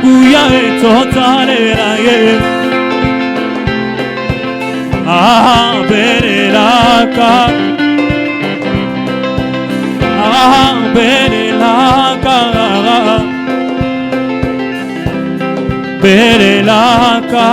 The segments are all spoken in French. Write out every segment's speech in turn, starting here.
nguya etotalera ye Benelaka Benelaka Benelaka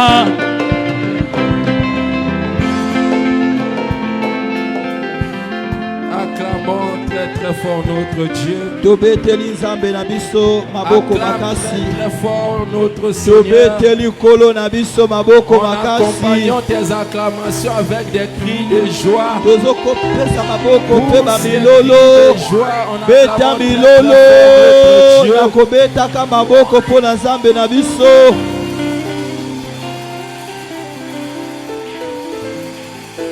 Acclamons très très fort notre Dieu. Tobeteli nzambe na biso maboko makasi. Très fort notre Seigneur. Tobeteli kolo na biso maboko En makasi. accompagnant tes acclamations avec des cris de joie. Tozo kopesa maboko pe ba Ces milolo. cris de joie, on Beta acclame milolo. notre Dieu. Na kobeta ka maboko po na nzambe na biso.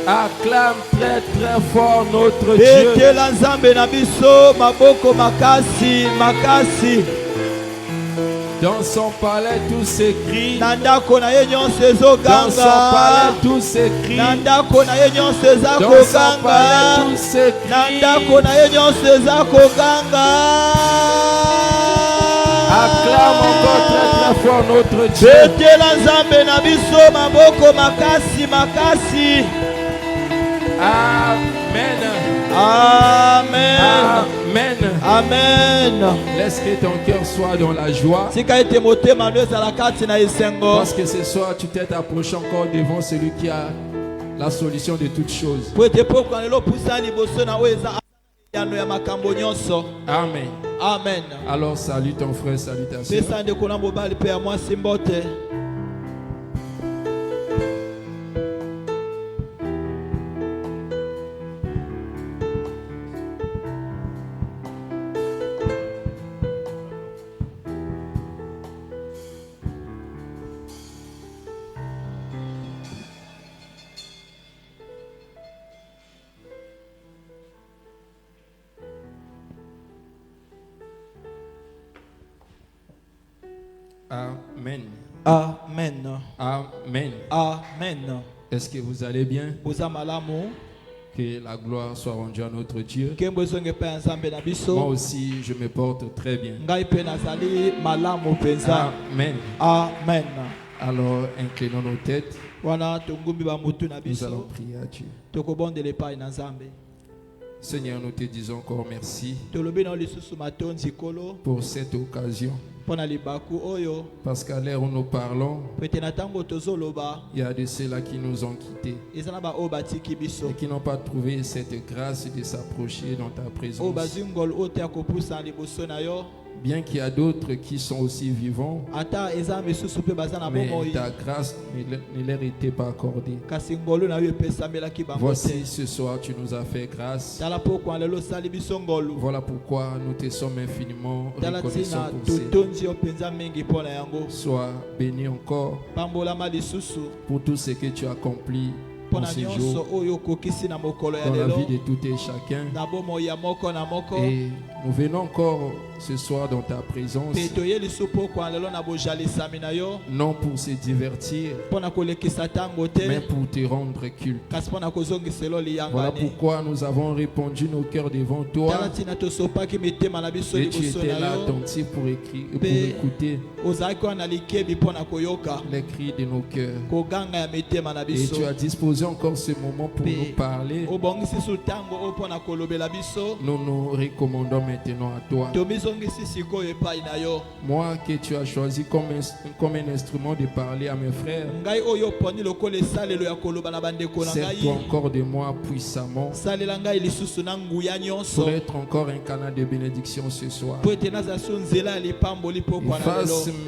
Acclame très très fort notre Dieu. Betela nzambe na biso maboko makasi makasi. Dans son palais tous ces cris. Na ndako na ye nyonso Dans son palais ezoganga. tous ces cris. Na ndako na ye nyonso eza Dans son koganga. palais tous ces Na cris. ndako na ye nyonso eza koganga. Acclame encore très très fort notre Dieu. Betela nzambe na biso maboko makasi makasi. Amen. Amen. Amen. Amen. Laisse que ton cœur soit dans la joie. Sika ete motema no ezala kati na esengo. Parce que ce soir tu t'es approché encore devant celui qui a la solution de toutes choses. Po ete pokwa lelo pusa liboso na oyo eza yano ya makambo nyonso. Amen. Amen. Alors salue ton frère, salue ta soeur. Pesa ndeko na mobali pe ya mwasi mbote. Amen. Amen. Amen. Amen. Est-ce que vous allez bien? Oza malamu. Que la gloire soit rendue à notre Dieu. Kembo zonge pe nzambe na biso. Moi aussi, je me porte très bien. Ngai pe nazali malamu penza. Amen. Amen. Alors, inclinons nos têtes. Wana tongumbi ba mutu na Nous allons biso. prier à Dieu. Tokobondele pa na nzambe. Seigneur, nous te disons encore merci Tolobi na lisusu matonzi kolo. pour cette occasion. Pona libaku oyo. Parce qu'à l'heure où nous parlons, Pete na tango tozoloba. il y a de ceux-là qui nous ont quittés Ezana ba o batiki biso. et qui n'ont pas trouvé cette grâce de s'approcher dans ta O présence. bazingol ote akopusa liboso na yo. Bien qu'il y a d'autres qui sont aussi vivants, Ata eza misusu pe bazana mais bomoi. ta grâce ne leur était pas accordée. Kasi ngolu na yo epesambela ki bango te. Voici ce soir, tu nous as fait grâce. Tala pokwa lelo sali biso ngolu. Voilà pourquoi nous te sommes infiniment Tala reconnaissants tina pour cela. totonzi yo penza mingi pona yango. Sois béni encore Pambola malisusu. pour tout ce que tu as accompli en Pona ce nyonso jour oyo kokisi na mokolo ya dans la lelo. vie de tout et chacun. Na bomo ya moko na moko. Et nous venons encore ce soir dans ta présence, Pe toye lisusu pokwa lelo na bojalisami na yo. non pour se divertir, Pona kolekisa tango te. mais pour te rendre culte. Kasi pona kozongiselo Voilà liyangani. pourquoi nous avons répondu nos cœurs devant toi. Tala tina tosopaki mitema na biso Et tu liboso étais na là yo. attentif pour Pe- écouter Ozalaki wana likebi pona koyoka. les cris de nos cœurs. Koganga ya mitema na Et biso. tu as disposé encore ce moment pour Pe- nous parler. obongisi su tango oyo mpona kolobela biso. Nous nous recommandons maintenant à toi. Tomizongisi sikoyo epai na yo. Moi que tu as choisi comme un instrument de parler à mes frères, Ngai oyo poni lokola esalelo ya koloba na bandeko na sers-toi ngai. encore de moi puissamment Salela ngai lisusu na nguya nyonso. pour être encore un canal de bénédiction ce soir. Po ete nazala so nzela ya lipamboli pokwa na Efface lelo.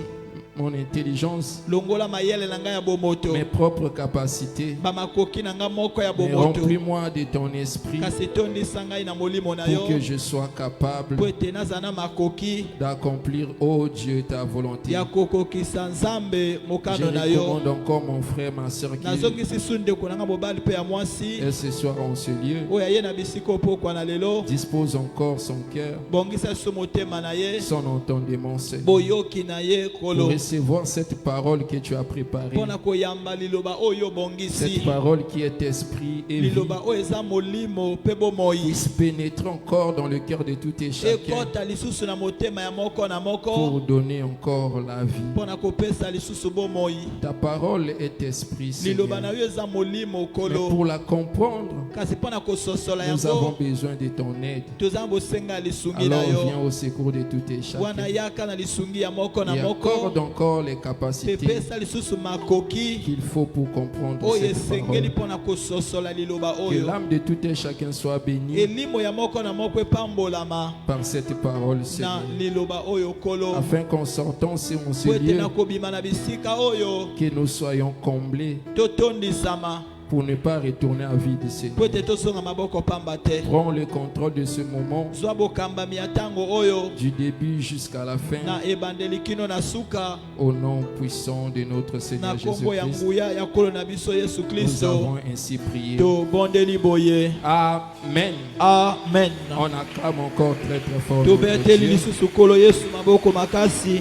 mon intelligence, Longola mayele na ngai ya bomoto. mes propres capacités, Bamakoki na ngai moko ya mais bomoto. remplis-moi de ton esprit Kasi tondisa ngai na molimo na yo. pour que je sois capable Po ete nazala na makoki d'accomplir, oh Dieu, ta volonté. ya kokokisa nzambe Je mokano na yo. recommande encore mon frère, ma soeur qui Nazongisi su ndeko na ngai mobali mpe ya mwasi. est ce soir en ce lieu. Oyo aye na bisika opokwa na lelo. Dispose encore son cœur, Bongisa so motema na ye. son entendement, Seigneur, Boyoki na ye pour kolo. recevoir cette parole que tu as préparée. mpona koyamba liloba oyo Cette bongisi parole qui est esprit et vie liloba oyo eza molimo mpe bomoi puisse pénétrer encore dans le cœur de tout et chacun ekota lisusu na motema ya moko na moko pour donner encore la vie. mpona kopesa lisusu bomoi. Ta parole est esprit, liloba Seigneur. na yo eza molimo Mais okolo pour la comprendre, kasi mpona kososola nous avons yango besoin de ton aide. toza bosenga ya lisungi na Alors viens yo au secours de tout et wana chacun. yaka na lisungi ya moko na Et moko accorde encore les mpe capacités pesa lisusu makoki qu'il faut pour comprendre oyo cette esengeli parole. mpona kososola liloba Que oyo l'âme de tout et chacun soit bénie elimo ya moko na moko epambolama par cette parole, na Seigneur. liloba oyo kolo Afin qu'en sortant en ce po ete lieu, na kobima na bisika oyo que nous soyons comblés totondisama pour ne pas retourner à vide, po Seigneur. ete tosonga maboko pamba te. Prends le contrôle de ce moment, zwa bokambami ya ntango oyo du début jusqu'à la fin, na ebandeli kino na suka au nom puissant de notre na Seigneur nkombo ya Jésus-Christ. nguya ya nkolo na biso yesu Nous kristo avons ainsi prié. tobondeli boye. Amen. Amen. On acclame encore très très fort. notre tobeteli Dieu. lisusu nkolo yesu maboko makasi.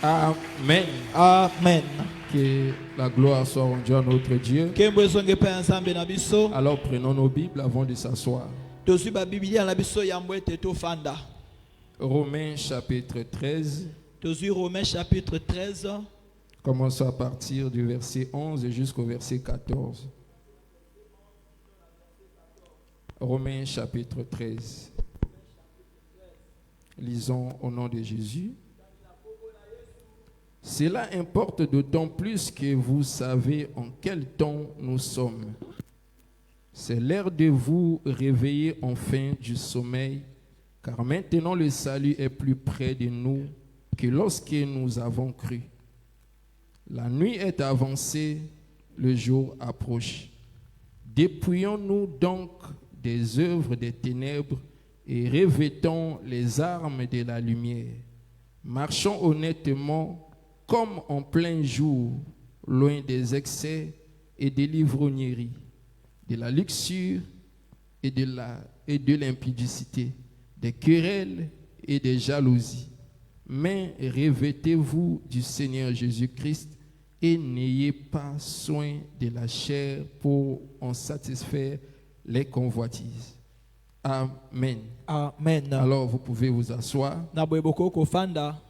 Amen. Amen. Que la gloire soit rendue à notre Dieu. nkembo ezonge mpe ya nzambe na biso. Alors prenons nos Bibles avant de s'asseoir. tozwi babibilia na biso yambo ete tofanda. Romains chapitre 13. tozwi romain chapitre 13 Commençons à partir du verset 11 jusqu'au verset 14. Romains chapitre 13. Lisons au nom de Jésus. Cela importe d'autant plus que vous savez en quel temps nous sommes. C'est l'heure de vous réveiller enfin du sommeil, car maintenant le salut est plus près de nous que lorsque nous avons cru. La nuit est avancée, le jour approche. Dépouillons-nous donc des œuvres des ténèbres et revêtons les armes de la lumière. Marchons honnêtement comme en plein jour, loin des excès et des l'ivrognerie, de la luxure et de l'impudicité, des querelles et des jalousies. Mais revêtez-vous du Seigneur Jésus-Christ et n'ayez pas soin de la chair pour en satisfaire les convoitises. Amen. Amen. Alors vous pouvez vous asseoir. na boye bokoko kofanda.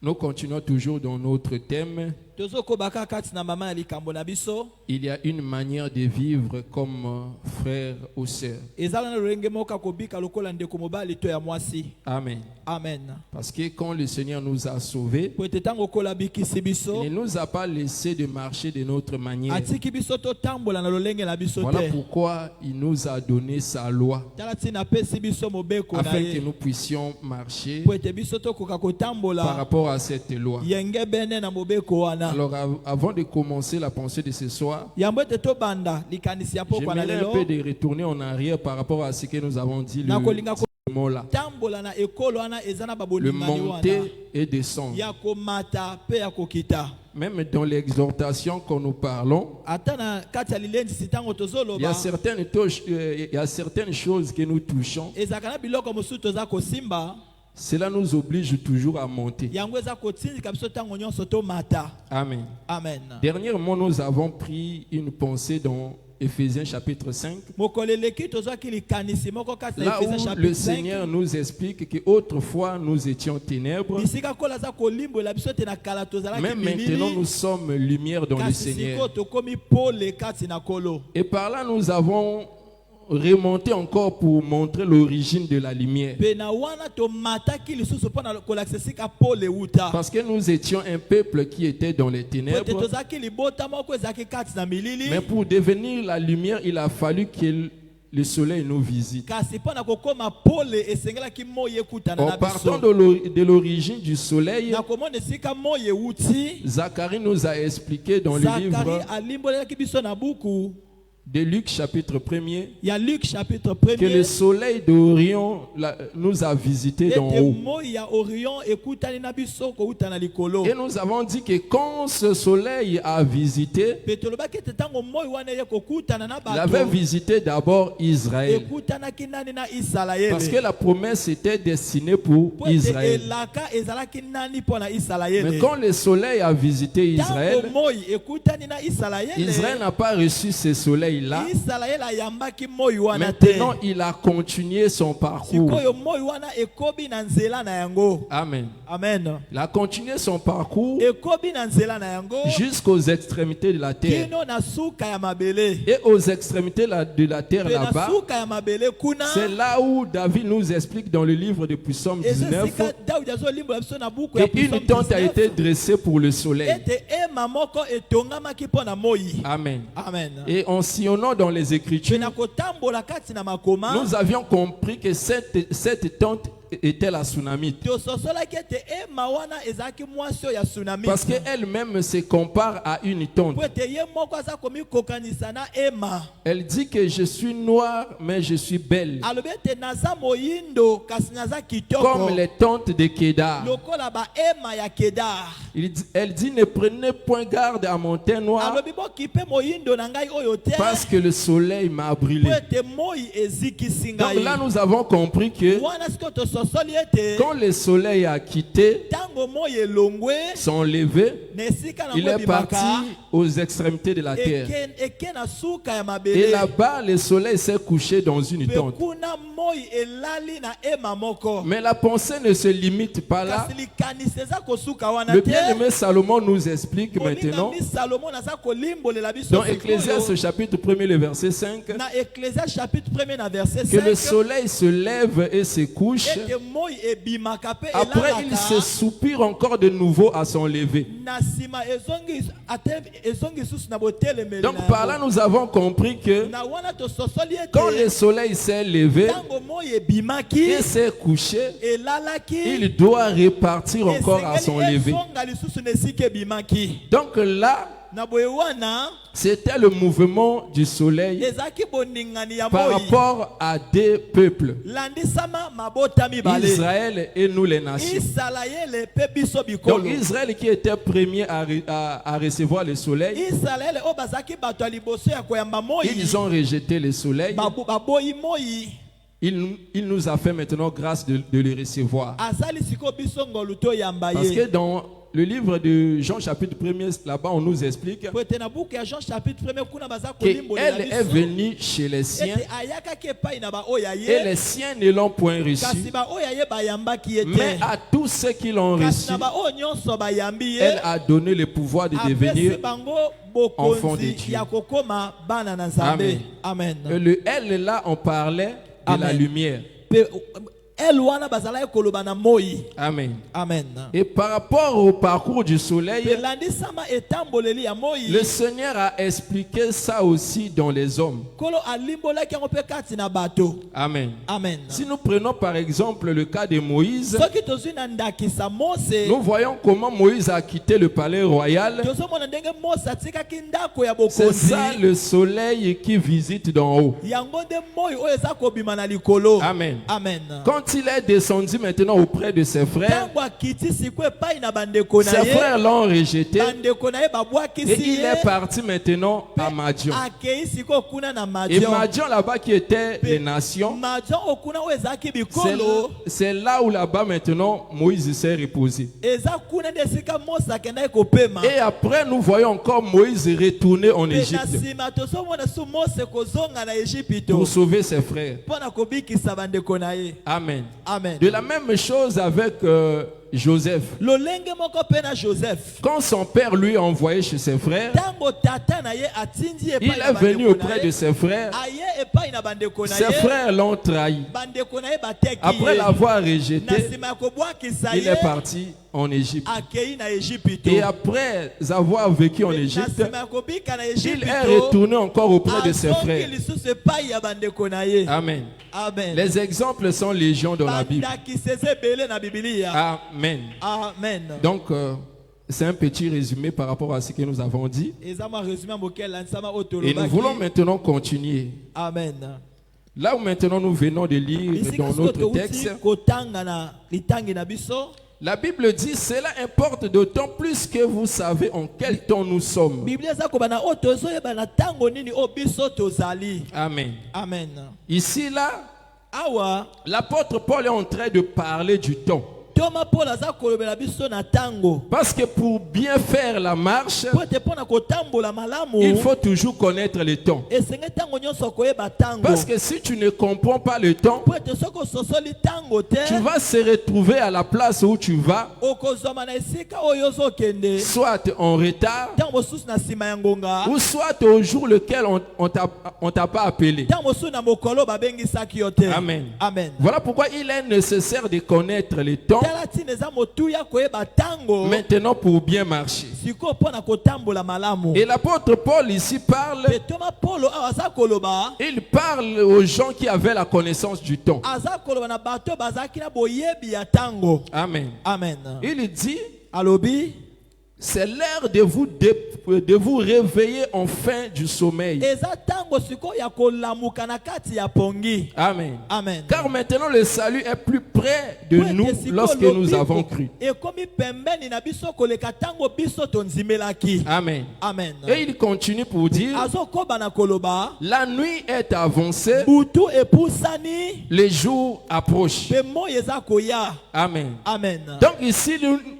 Nous continuons toujours dans notre thème. tozokobaka kati na mama ya likambo na biso. Il y a une manière de vivre comme frère ou sœur. ezala na lolenge moko kobika lokola ndeko mobali to ya mwasi. Amen. Amen. Parce que quand le Seigneur nous a sauvés, po ete ntango kola bikisi biso il ne nous a pas laissé de marcher de notre manière. atiki biso totambola na lolenge na biso Voilà te. pourquoi il nous a donné sa loi, tala ntina apesi biso mobeko na afin que ye nous puissions marcher po ete biso tokoka par kotambola rapport à cette loi. yenge bene na mobeko wana. Alors avant de commencer la pensée de ce soir, yambo ete tobanda likanisi ya pokwa na j'aimerais un peu lelo de retourner en arrière par rapport à ce que nous avons dit na kolinga le mot là. kotambola na ekolo wana eza na Le babolimani wana monter et descendre. ya komata pe ya kokita. Même dans l'exhortation que nous parlons, ata na kati ya lilendisi ntango il y tozoloba a certaines choses que nous touchons. ezalaka na biloko mosusu toza kosimba Cela nous oblige toujours à monter. yango eza kotindika biso ntango nyonso tomata. Amen. Amen. Dernièrement, nous avons pris une pensée dans Éphésiens chapitre 5. mokolo eleki tozwaki likanisi moko kati na Là Efesiens où le chapitre 5 Seigneur nous explique qu'autrefois nous étions ténèbres, bisika kola aza kolimbola biso te na kala tozalaki mais maintenant nous sommes lumière dans le kasi Seigneur. sikoyo tokomi pole kati na kolo. Et par là, nous avons remonté encore pour montrer l'origine de la lumière. pe na wana tomataki lisusu mpo na kolakisa esika pole euta. Parce que nous étions un peuple qui était dans les po ete ténèbres. tozalaki libota moko ezalaki kati na milili. Mais pour devenir la lumière, il a fallu que le soleil nous visite. kasi mpo na kokoma pole esengelaki moi ekutana En na partant biso. de l'origine du soleil, na komona esika moi euti. Zacharie nous a expliqué dans le zakari livre alimbolelaki biso na buku de Luc chapitre 1er Il y a Luc chapitre que 1er. le soleil d'Orient nous a visités d'en haut. Et nous avons dit que quand ce soleil a visité, il avait visité d'abord Israël. Parce que la promesse était destinée pour Israël. Mais quand le soleil a visité Israël, Israël n'a pas reçu ce soleil-là. Maintenant, il a continué son parcours. Amen. Amen. Il a continué son parcours jusqu'aux extrémités de la terre. Et aux extrémités de la terre là-bas, c'est là où David nous explique dans le livre de Psaume 19 qu'une tente a été dressée pour le soleil. Amen. Amen. Et en sillonnant dans les Écritures, nous avions compris que cette tente était la tsunamite. Parce qu'elle-même se compare à une tente. Elle dit que je suis noire, mais je suis belle. Comme les tentes de Kedar. Elle dit, ne prenez point garde à mon teint noir, parce que le soleil m'a brûlé. Donc là, nous avons compris que quand le soleil a quitté son lever, il est parti aux extrémités de la terre. Et là-bas, le soleil s'est couché dans une tente. Mais la pensée ne se limite pas là. Le bien-aimé Salomon nous explique maintenant dans Ecclésiaste chapitre 1er, le verset 5, que le soleil se lève et se couche. Après, il se soupire encore de nouveau à son lever. Donc par là, nous avons compris que quand le soleil s'est levé et s'est couché, il doit repartir encore à son lever. Donc là, c'était le mouvement du soleil par rapport à deux peuples, Israël et nous les nations. Donc Israël qui était premier à recevoir le soleil, ils ont rejeté le soleil. Il nous a fait maintenant grâce de le recevoir. Parce que dans le livre de Jean chapitre 1er, là-bas on nous explique qu'elle est venue chez les siens et les siens ne l'ont point reçu. Mais à tous ceux qui l'ont reçu, elle a donné le pouvoir de devenir enfants de Dieu. Amen. Le elle là, on parlait de la lumière. Amen. Amen. Et par rapport au parcours du soleil, le Seigneur a expliqué ça aussi dans les hommes. Amen. Amen. Si nous prenons par exemple le cas de Moïse, nous voyons comment Moïse a quitté le palais royal. C'est ça le soleil qui visite d'en haut. Amen. Amen. Quand il est descendu maintenant auprès de ses frères, ses frères l'ont rejeté et il est parti maintenant à Madian. Et Madian là-bas qui était les nations, c'est là où là-bas maintenant Moïse s'est reposé. Et après nous voyons encore Moïse retourner en Égypte pour sauver ses frères. Amen. Amen. De la même chose avec Joseph. Quand son père lui a envoyé chez ses frères, il est venu auprès de ses frères. Ses frères l'ont trahi. Après l'avoir rejeté, il est parti en Égypte. Et après avoir vécu en Égypte, il est retourné encore auprès de ses frères. Amen. Amen. Les exemples sont légion dans la Bible. Amen. Amen. Donc, C'est un petit résumé par rapport à ce que nous avons dit. eza mwa résumé mokel lansama Et nous otolobaki. voulons maintenant continuer. Amen. Là où maintenant nous venons de lire Ici dans notre texte, kotanga na litangi na biso. la Bible dit, cela importe d'autant plus que vous savez en quel temps nous sommes. Biblia eza kobana otozo yeba na tango nini o biso tozali. Amen. Amen. Ici, là, Awa l'apôtre Paul est en train de parler du temps. Toma Paul aza kolobela biso na tango. Parce que pour bien faire la marche, Po te pona kotambola malamu. il faut toujours connaître le temps. Esenge tango nyonso koyeba tango. Parce que si tu ne comprends pas le temps, Po te soko sosoli tango te. tu vas se retrouver à la place où tu vas, Okozoma na esika oyo ozokende. soit en retard, Tango mosusu na sima ya ngonga. ou soit au jour lequel on t'a pas appelé. Tango mosusu na mokolo babengisaki yo te. Amen. Amen. Voilà pourquoi il est nécessaire de connaître le temps Tala tina eza motuya koyeba tango. maintenant pour bien marcher. Siko pona kotambola malamu. Et l'apôtre Paul ici parle, Pe Toma Paulo awa aza koloba. il parle aux gens qui avaient la connaissance du temps. Aza koloba na bato bazaki na boyebi ya tango. Amen. Amen. Il dit, Alobi. c'est l'heure de vous réveiller enfin du sommeil. Eza tango siko ya kolamuka na kati ya pongi. Amen. Amen. Car maintenant le salut est plus près de nous lorsque nous avons cru. Ekomi pembeni na biso koleka tango biso tonzimelaki. Amen. Amen. Et il continue pour dire, Azo koba na koloba. la nuit est avancée, Butu epusani. les jours approchent. Pe moye eza koya. Amen. Amen. Donc ici,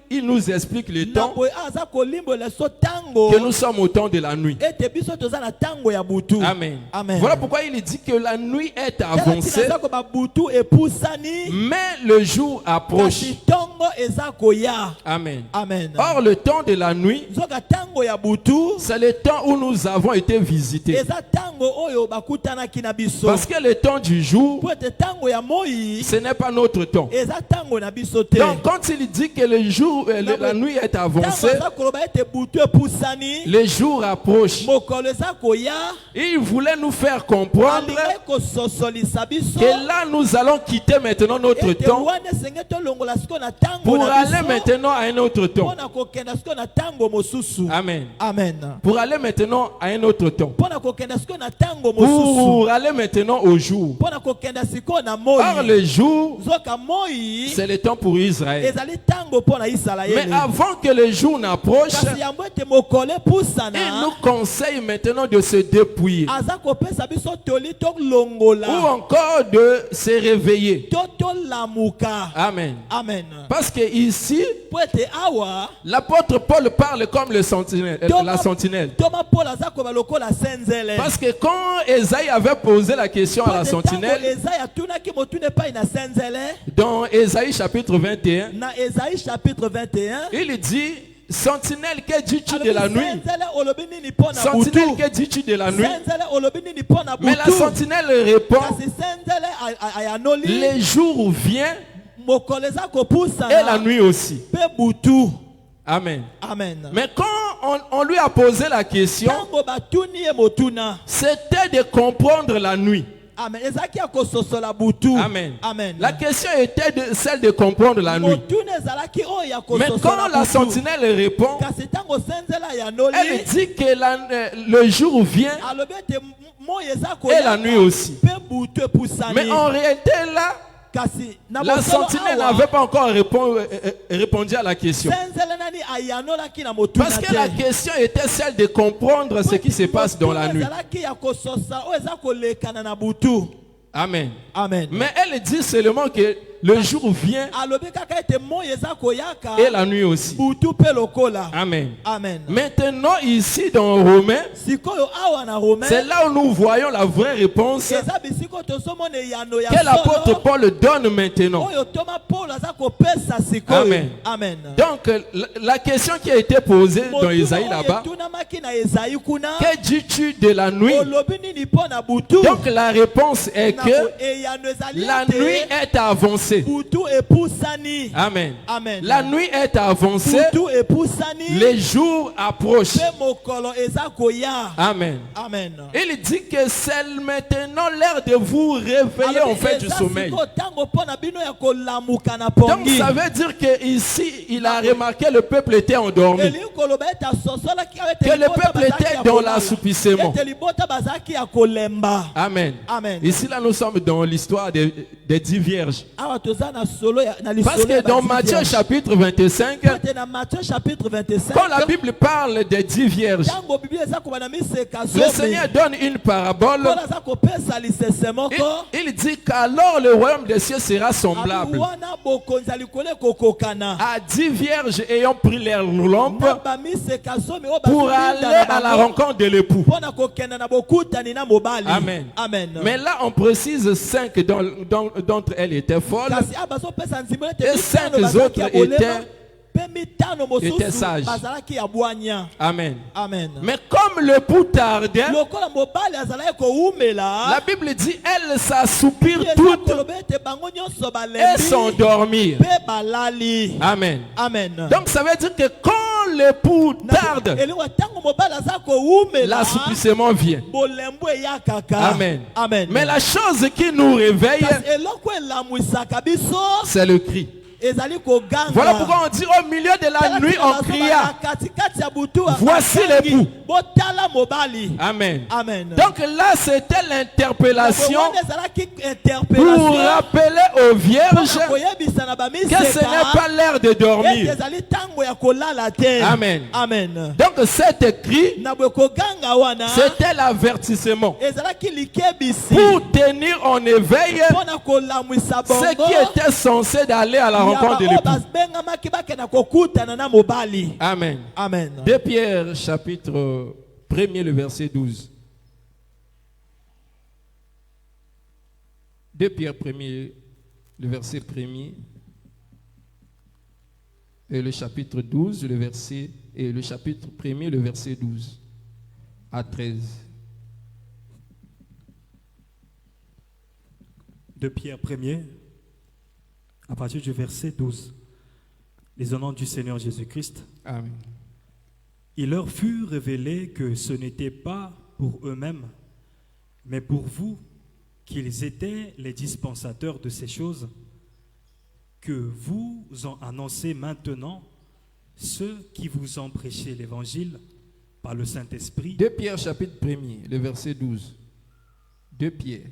il nous explique le Na temps boye aza kolimbo leso tango. que nous sommes au temps de la nuit. Ete biso toza na tango ya butu. Amen. Amen. Voilà pourquoi il dit que la nuit est avancée, Tala tina ba butu epusani. mais le jour approche. Kasi tongo eza koya. Amen. Amen. Or, le temps de la nuit, Zoka tango ya butu. c'est le temps où nous avons été visités. Eza tango oyo bakutanaki na biso. Parce que le temps du jour, Po ete tango ya moi. ce n'est pas notre temps. Eza tango na biso te. Donc, quand il dit que le jour, la nuit est avancée, Tango eza koloba ete butu epusani. les jours approchent. Mokolo eza koya. Il voulait nous faire comprendre Alingai kososolisa biso. que là, nous allons quitter maintenant notre Ete temps wana esenge tolongola siko na tango pour na aller biso. maintenant à un autre temps. Pona kokenda siko na tango mosusu. Amen. Amen. Pour aller maintenant à un autre temps. Pona kokenda siko na tango mosusu. Pour aller maintenant au jour. Pona kokenda siko na moi. Or, le jour, Zoka moi. c'est le temps pour Israël. Ezali tango pona Mais Israël. avant que le jour n'approche, Kasi yango ete mokolo epusana. il nous conseille maintenant de se dépouiller Aza kopesa biso toli tolongola. ou encore de se réveiller. Tolamuka. Amen. Amen. Parce que ici, Po ete awa. l'apôtre Paul parle comme le sentinelle, la sentinelle. Toma Paul aza koba lokola senzele. Parce que quand Esaïe avait posé la question à la sentinelle, Esaïe atunaki motune pai na senzele. dans Esaïe chapitre 21, Na Esaïe chapitre 21. il dit, sentinelle, que dis-tu de la nuit? Senzele olobi nini po na Sentinelle, butu. que dis-tu de la nuit? Senzele olobi nini po na Mais la butu. sentinelle répond, Kasi senzele ayanoli. les jours viennent Mokolo eza kopusana. et la nuit aussi. Pe butu. Amen. Amen. Mais quand on lui a posé la question, Tango batuni ye motuna. c'était de comprendre la nuit. Amen. Ezaki akososola butu. Amen. Amen. La question était celle de comprendre la nuit. Motuna ezalaki oyo Mais akososola quand la butu. sentinelle répond, Kasi tango senzela ayanoli. elle dit que le jour vient Alobi ete moi eza et la nuit aussi. Pe butu epusani. Mais en réalité, là, Kasi na la mosolo sentinelle awa, n'avait pas encore répondu à la question. senzela nani ayanolaki na motuna Parce que te. la question était celle de comprendre ce qui se passe dans la nuit. Ezalaki ya kososa oyo eza kolekana na butu. Amen. Amen. Mais elle dit seulement que le jour vient Alobi kaka ete moi eza koyaka. et la nuit aussi. Butu pe lokola. Amen. Amen. Maintenant, ici dans Romains, Sikoyo awa na Romain. c'est là où nous voyons la vraie réponse Eza bisiko tosomona yano ya que l'apôtre solo. Paul donne maintenant. Oyo toma Paul aza kopesa sikoyo. Amen. Amen. Donc, la question qui a été posée dans Motuna Isaïe oyo là-bas, etunamaki na Esaïe kuna. que dis-tu de la nuit? Olobi nini po na butu. Donc, la réponse est que Eyano ezali la ete nuit est avancée avancé. butu epusani. Amen. Amen. La nuit est avancée. Butu epusani. Les jours approchent. Pe mokolo eza koya. Amen. Amen. Il dit que c'est maintenant l'heure de vous réveiller en fait du sommeil. Donc ça veut dire que ici il a remarqué que le peuple était endormi. Que le peuple était dans l'assoupissement. Amen. Amen. Ici là nous sommes dans l'histoire des 10 vierges. Parce que dans Matthieu chapitre 25, quand la Bible parle des 10 vierges, le Seigneur donne une parabole. Il dit qu'alors le royaume des cieux sera semblable à 10 vierges ayant pris leurs lampes pour aller à la rencontre de l'époux. Amen. Mais là on précise 5 d'entre elles étaient folles et 5 autres étaient sages. Amen. Mais comme l'époux tardait, la Bible dit elles s'assoupirent toutes et s'endormirent. Amen. Donc ça veut dire que quand l'époux tarde, l'assouplissement vient. Amen. Mais la chose qui nous réveille, c'est le cri. Voilà pourquoi on dit au milieu de la nuit on cria, voici l'époux. Amen. Donc là c'était l'interpellation pour rappeler aux vierges que ce n'est pas l'heure de dormir. Amen. Donc cet cri, c'était l'avertissement pour tenir en éveil ceux qui étaient censés d'aller à la rencontre de l'époux. Amen. 2 Pierre chapitre 1er le verset 12. 2 Pierre 1er le verset 1er et le chapitre 12 le verset et le chapitre 1er le verset 12 à 13. 2 Pierre 1er à partir du verset 12. Les honneurs du Seigneur Jésus-Christ. Amen. Il leur fut révélé que ce n'était pas pour eux-mêmes, mais pour vous, qu'ils étaient les dispensateurs de ces choses, que vous ont annoncé maintenant ceux qui vous ont prêché l'évangile par le Saint-Esprit. 2 Pierre chapitre 1er, le verset 12. 2 Pierre.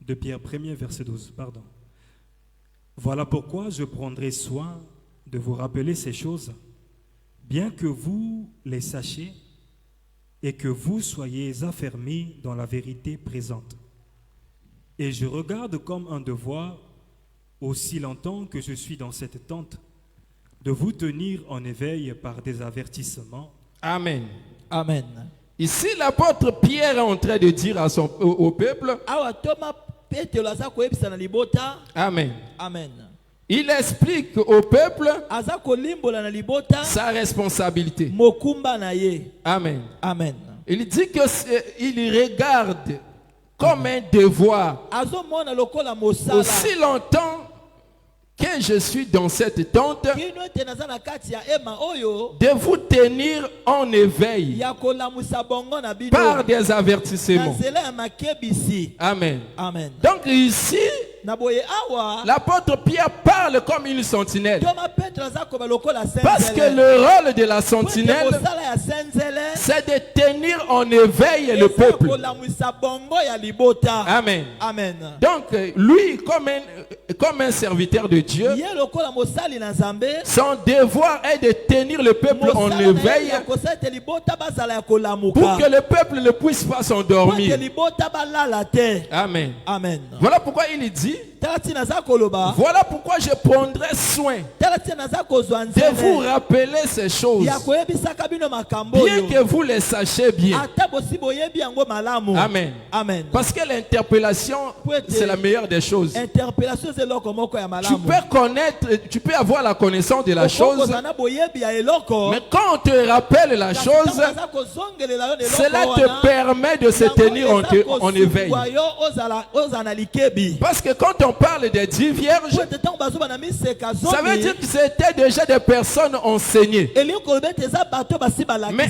De Pierre 1er, verset 12, pardon. Voilà pourquoi je prendrai soin de vous rappeler ces choses, bien que vous les sachiez et que vous soyez affermis dans la vérité présente. Et je regarde comme un devoir, aussi longtemps que je suis dans cette tente, de vous tenir en éveil par des avertissements. Amen. Ici, l'apôtre Pierre est en train de dire au peuple. Amen. Il explique au peuple sa responsabilité. Amen. Il dit qu'il regarde comme un devoir aussi longtemps que je suis dans cette tente de vous tenir en éveil par des avertissements. Amen. Donc ici, l'apôtre Pierre parle comme une sentinelle. Parce que le rôle de la sentinelle, c'est de tenir en éveil le peuple. Amen. Donc lui, comme un serviteur de Dieu, son devoir est de tenir le peuple en éveil pour que le peuple ne puisse pas s'endormir. Amen. Voilà pourquoi il dit Voilà pourquoi je prendrai soin de vous rappeler ces choses, bien que vous les sachiez bien. Amen. Amen. Parce que l'interpellation, c'est la meilleure des choses. Tu peux connaître, tu peux avoir la connaissance de la chose, mais quand on te rappelle la chose, cela te permet de se tenir en éveil. Parce que quand on parle des 10 vierges, ça veut dire que c'était déjà des personnes enseignées. Mais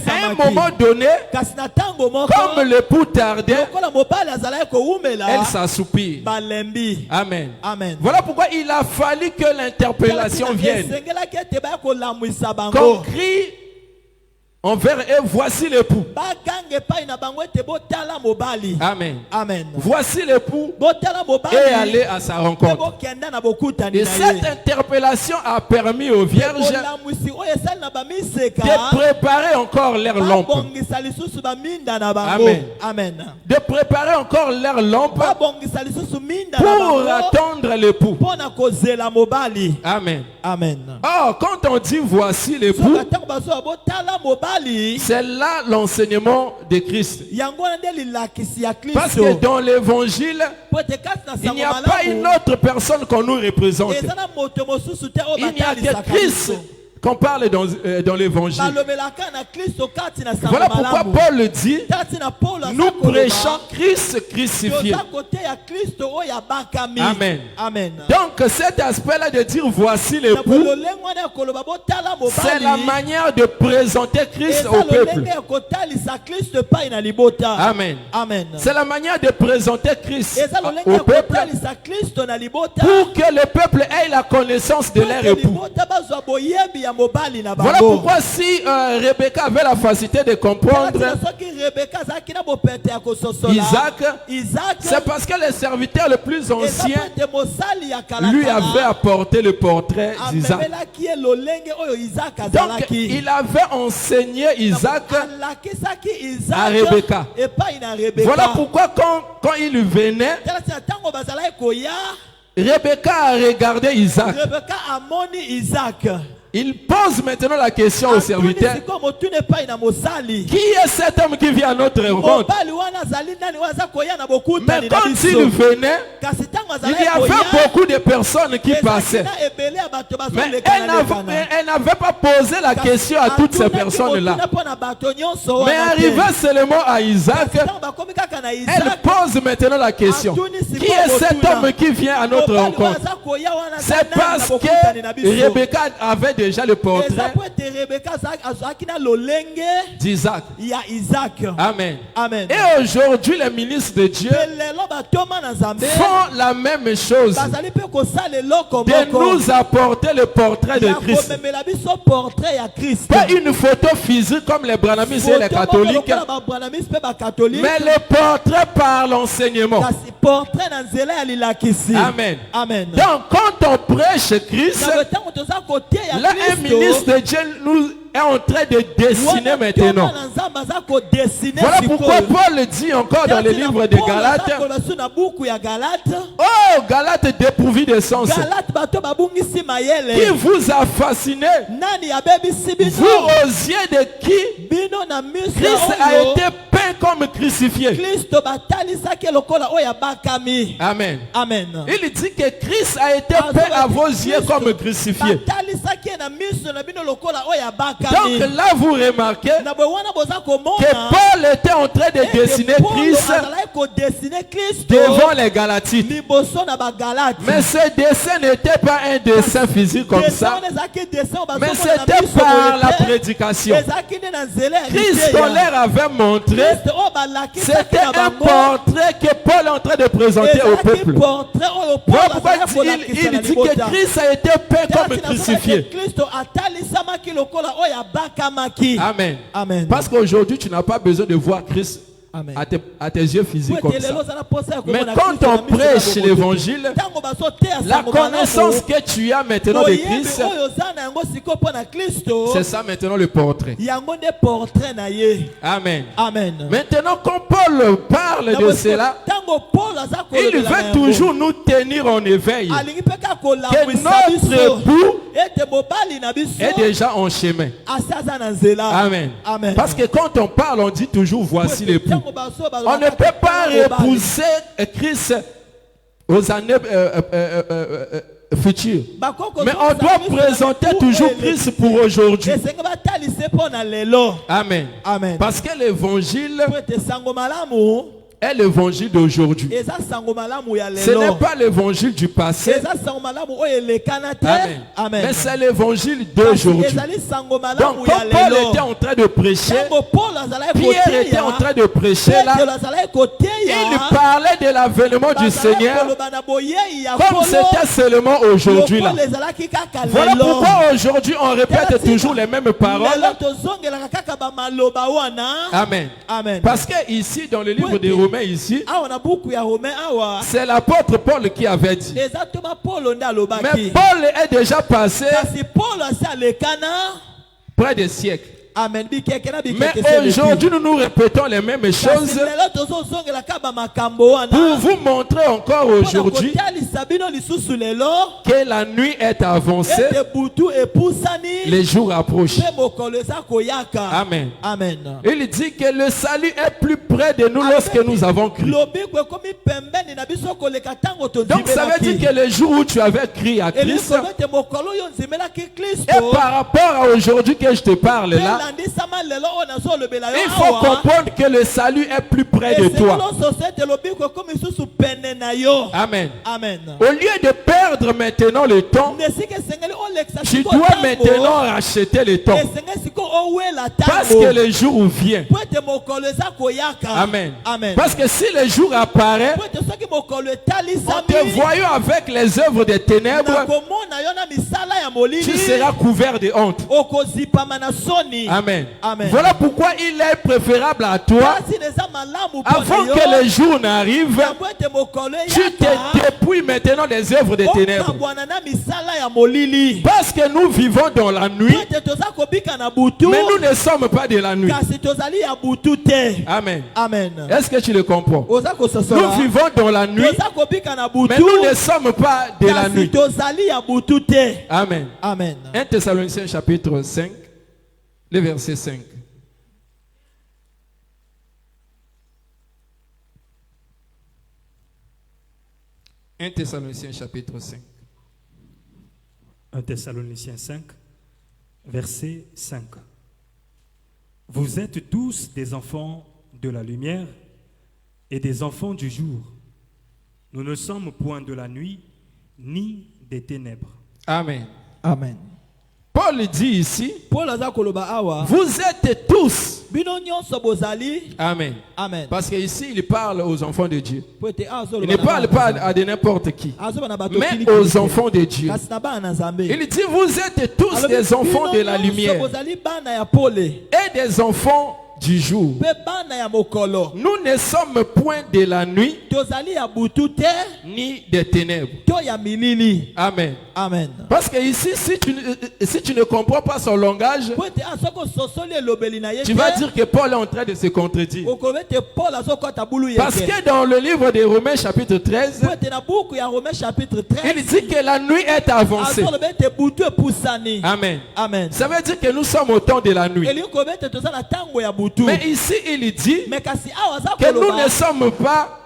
à un moment donné, comme l'époux tardait, elle s'assoupit. Amen. Amen. Voilà pourquoi il a fallu que l'interpellation vienne. Qu'on crie envers eux, voici l'époux. Amen. Amen. Voici l'époux et aller à sa rencontre. Et cette interpellation a permis aux vierges de préparer encore leur lampe. Amen. Amen. De préparer encore leur lampe pour attendre l'époux. Amen. Amen. Or, quand on dit voici l'époux, c'est là l'enseignement de Christ. Parce que dans l'évangile, il n'y a pas une autre personne qu'on nous représente. Il n'y a que Christ qu'on parle dans l'évangile. Voilà pourquoi Paul dit, nous prêchons Christ crucifié. Amen. Amen. Donc cet aspect-là de dire voici l'époux, c'est la manière de présenter Christ au peuple. Amen. Amen. C'est la manière de présenter Christ au peuple pour que le peuple ait la connaissance de leur époux. Voilà pourquoi si Rebecca avait la facilité de comprendre Isaac, c'est parce que le serviteur le plus ancien lui avait apporté le portrait d'Isaac. Donc il avait enseigné Isaac à Rebecca. Voilà pourquoi quand il venait, Rebecca a regardé Isaac. Il pose maintenant la question au serviteur. Qui est cet homme qui vient à notre rencontre? Mais quand il venait, il y avait beaucoup de personnes qui passaient. Mais elle n'avait pas posé la question à toutes ces personnes-là. Mais arrivé seulement à Isaac, elle pose maintenant la question. Qui est cet homme qui vient à notre rencontre? C'est parce que Rebecca avait déjà le portrait d'Isaac. Amen. Amen. Et aujourd'hui, les ministres de Dieu font la même chose, de nous apporter le portrait de Christ. Pas une photo physique comme les branhamistes et les catholiques, mais le portrait par l'enseignement. Amen. Amen. Donc quand on prêche Christ, là un ministre de Dieu nous est en train de dessiner maintenant. Voilà pourquoi Paul dit encore dans le livre de Galates, oh Galates dépourvus de sens, qui vous a fasciné, vous aux yeux de qui Christ a été peint comme crucifié. Amen. Amen. Il dit que Christ a été peint à vos yeux comme crucifié. Donc là vous remarquez que Paul était en train de dessiner Christ devant les Galatites. Mais ce dessin n'était pas un dessin physique comme ça, mais c'était par la prédication. Christ qu'on leur avait montré, c'était un portrait que Paul est en train de présenter au peuple. Voilà pourquoi il dit que Christ a été peint comme crucifié. Amen. Amen. Parce qu'aujourd'hui, tu n'as pas besoin de voir Christ Amen. à tes yeux physiques Po comme ete lelo ça. oza na posa ya Mais komona quand Kristo na on miso na prêche boboto. l'évangile, Ntango bazoteya la sango connaissance malamu, que tu as maintenant de boyebi Christ, oyo oza na yango sikoyo mpo na Kristo, c'est ça maintenant le portrait. yango nde portrait na ye. Amen. Amen. Maintenant, quand Paul parle de cela, Ntango Paul aza il kolobela na veut yango, toujours nous tenir en éveil. alingi mpe kaka Que kolambwisa notre biso époux ete mobali na biso est déjà en chemin. asi aza na nzela. Amen. Amen. Parce que quand on parle, on dit toujours voici l'époux. Ntango baso balobaka On ne peut pas tala mobali. repousser Christ aux années futures. Bakoko Mais on zozala doit biso na présenter mibu toujours ele. Christ pour aujourd'hui. Esenge batalise mpo na lelo. Amen. Amen. Parce que l'évangile Po ete sango malamu est l'évangile d'aujourd'hui. eza sango malamu ya Ce n'est lelo. pas l'évangile du passé, Eza sango malamu oyo elekana te. Amen. Amen. mais c'est l'évangile Kasi d'aujourd'hui. ezali sango malamu Donc, ya quand Paul lelo. était en train de prêcher, Ntango Paul azalaki Pierre était en train de prêcher là, Petelo azalaki koteya. il parlait de l'avènement du Bazalaki Seigneur koloba na boyei ya comme Nkolo, c'était seulement aujourd'hui là. lokola ezalaki kaka Voilà lelo. pourquoi aujourd'hui on répète toujours les mêmes paroles. Lelo tozongelaka kaka bamaloba wana. Amen. Amen. Parce que ici, dans le livre des Romains, ici, Awa na buku ya Romain awa. c'est l'apôtre Paul qui avait dit. Exactement Paul nde Mais alobaki. Paul est déjà passé Kasi Paul asi alekana. près des siècles. Amen. Bikeke na Mais bikeke se aujourd'hui, nous nous répétons les mêmes Kasi choses lelo tozozongelaka bamakambo wana. pour vous montrer encore aujourd'hui Mpona kotalisa bino lisusu lelo. que la nuit est avancée, Ete butu epusani. les jours approchent. Mpe mokolo eza koyaka. Amen. Amen. Il dit que le salut est plus près de nous lorsque nous avons crié. Lobiko ekomi pembeni na biso koleka ntango Donc ça veut dire que le jour où tu avais crié à Christ, elikobe ete mokolo oyo nzimelaki et Kristo. par rapport à aujourd'hui que je te parle là, Elandisama lelo oyo nazolobela yo il faut awa. comprendre que le salut est plus près de toi. Esengo ete lobiko ekomi lisusu pene na yo. Amen. Amen. Au lieu de perdre maintenant le temps, Nesika esengeli olekisa tu sikoyo dois ntango. maintenant racheter le temps. Esengeli sikoyo owela Parce ntango. que le jour vient. Po ete mokolo eza koyaka. Amen. Amen. Parce que si le jour apparaît, Po ete soki mokolo en etalisami. te voyant avec les œuvres des ténèbres, nakomona yo na misala ya molili. tu seras couvert de honte. Okozipama na soni. Amen. Amen. Voilà pourquoi il est préférable à toi, Kasi neza malamu avant mpo na que yo. le jour n'arrive, Yango ete mokolo tu te eyaka. dépouilles maintenant des œuvres des ténèbres. Okabwana na misala ya molili. Parce que nous vivons dans la Po nuit, ete toza kobika na butu. mais nous ne sommes pas de la nuit. Kasi tozali ya butu te. Amen. Amen. Est-ce que tu le comprends? Oza Nous kososola. vivons dans la nuit, Toza kobika na butu. mais nous ne sommes pas de la Kasi nuit. tozali ya butu te. Amen. Amen. 1 Thessaloniciens chapitre 5, le verset 5. 1 Thessaloniciens chapitre 5. 1 Thessaloniciens 5, verset 5. Vous êtes tous des enfants de la lumière et des enfants du jour. Nous ne sommes point de la nuit ni des ténèbres. Amen. Amen. Paul dit ici, Paul aza koloba awa. vous êtes tous. Bino nyonso bozali. Amen. Amen. Parce qu'ici, il parle aux enfants de Dieu. Po ete Il ne parle pas à de n'importe qui, mais aux enfants de Dieu. Kasi na bana na Nzambe. Il dit, vous êtes tous des enfants de la lumière bozali bana ya pole. et des enfants du jour. Pe bana ya mokolo. Nous ne sommes point de la nuit Tozali ya butu te. ni des ténèbres. To ya milili. Amen. Amen. Parce que ici, si tu ne comprends pas son langage, Po ete asoko sosoli elobeli na ye. tu vas dire que Paul est en train de se contredire. Okobete Paul azokota bulu yeke. Parce que dans le livre des Romains chapitre 13, Po ete na buku ya Romains chapitre 13. il dit que la nuit est avancée. Azolobete butu epusani. Amen. Amen. Ça veut dire que nous sommes au temps de la nuit. Eli kobete toza na tango ya butu. Mais ici, il dit Mais kasi awa za que nous koloba. ne sommes pas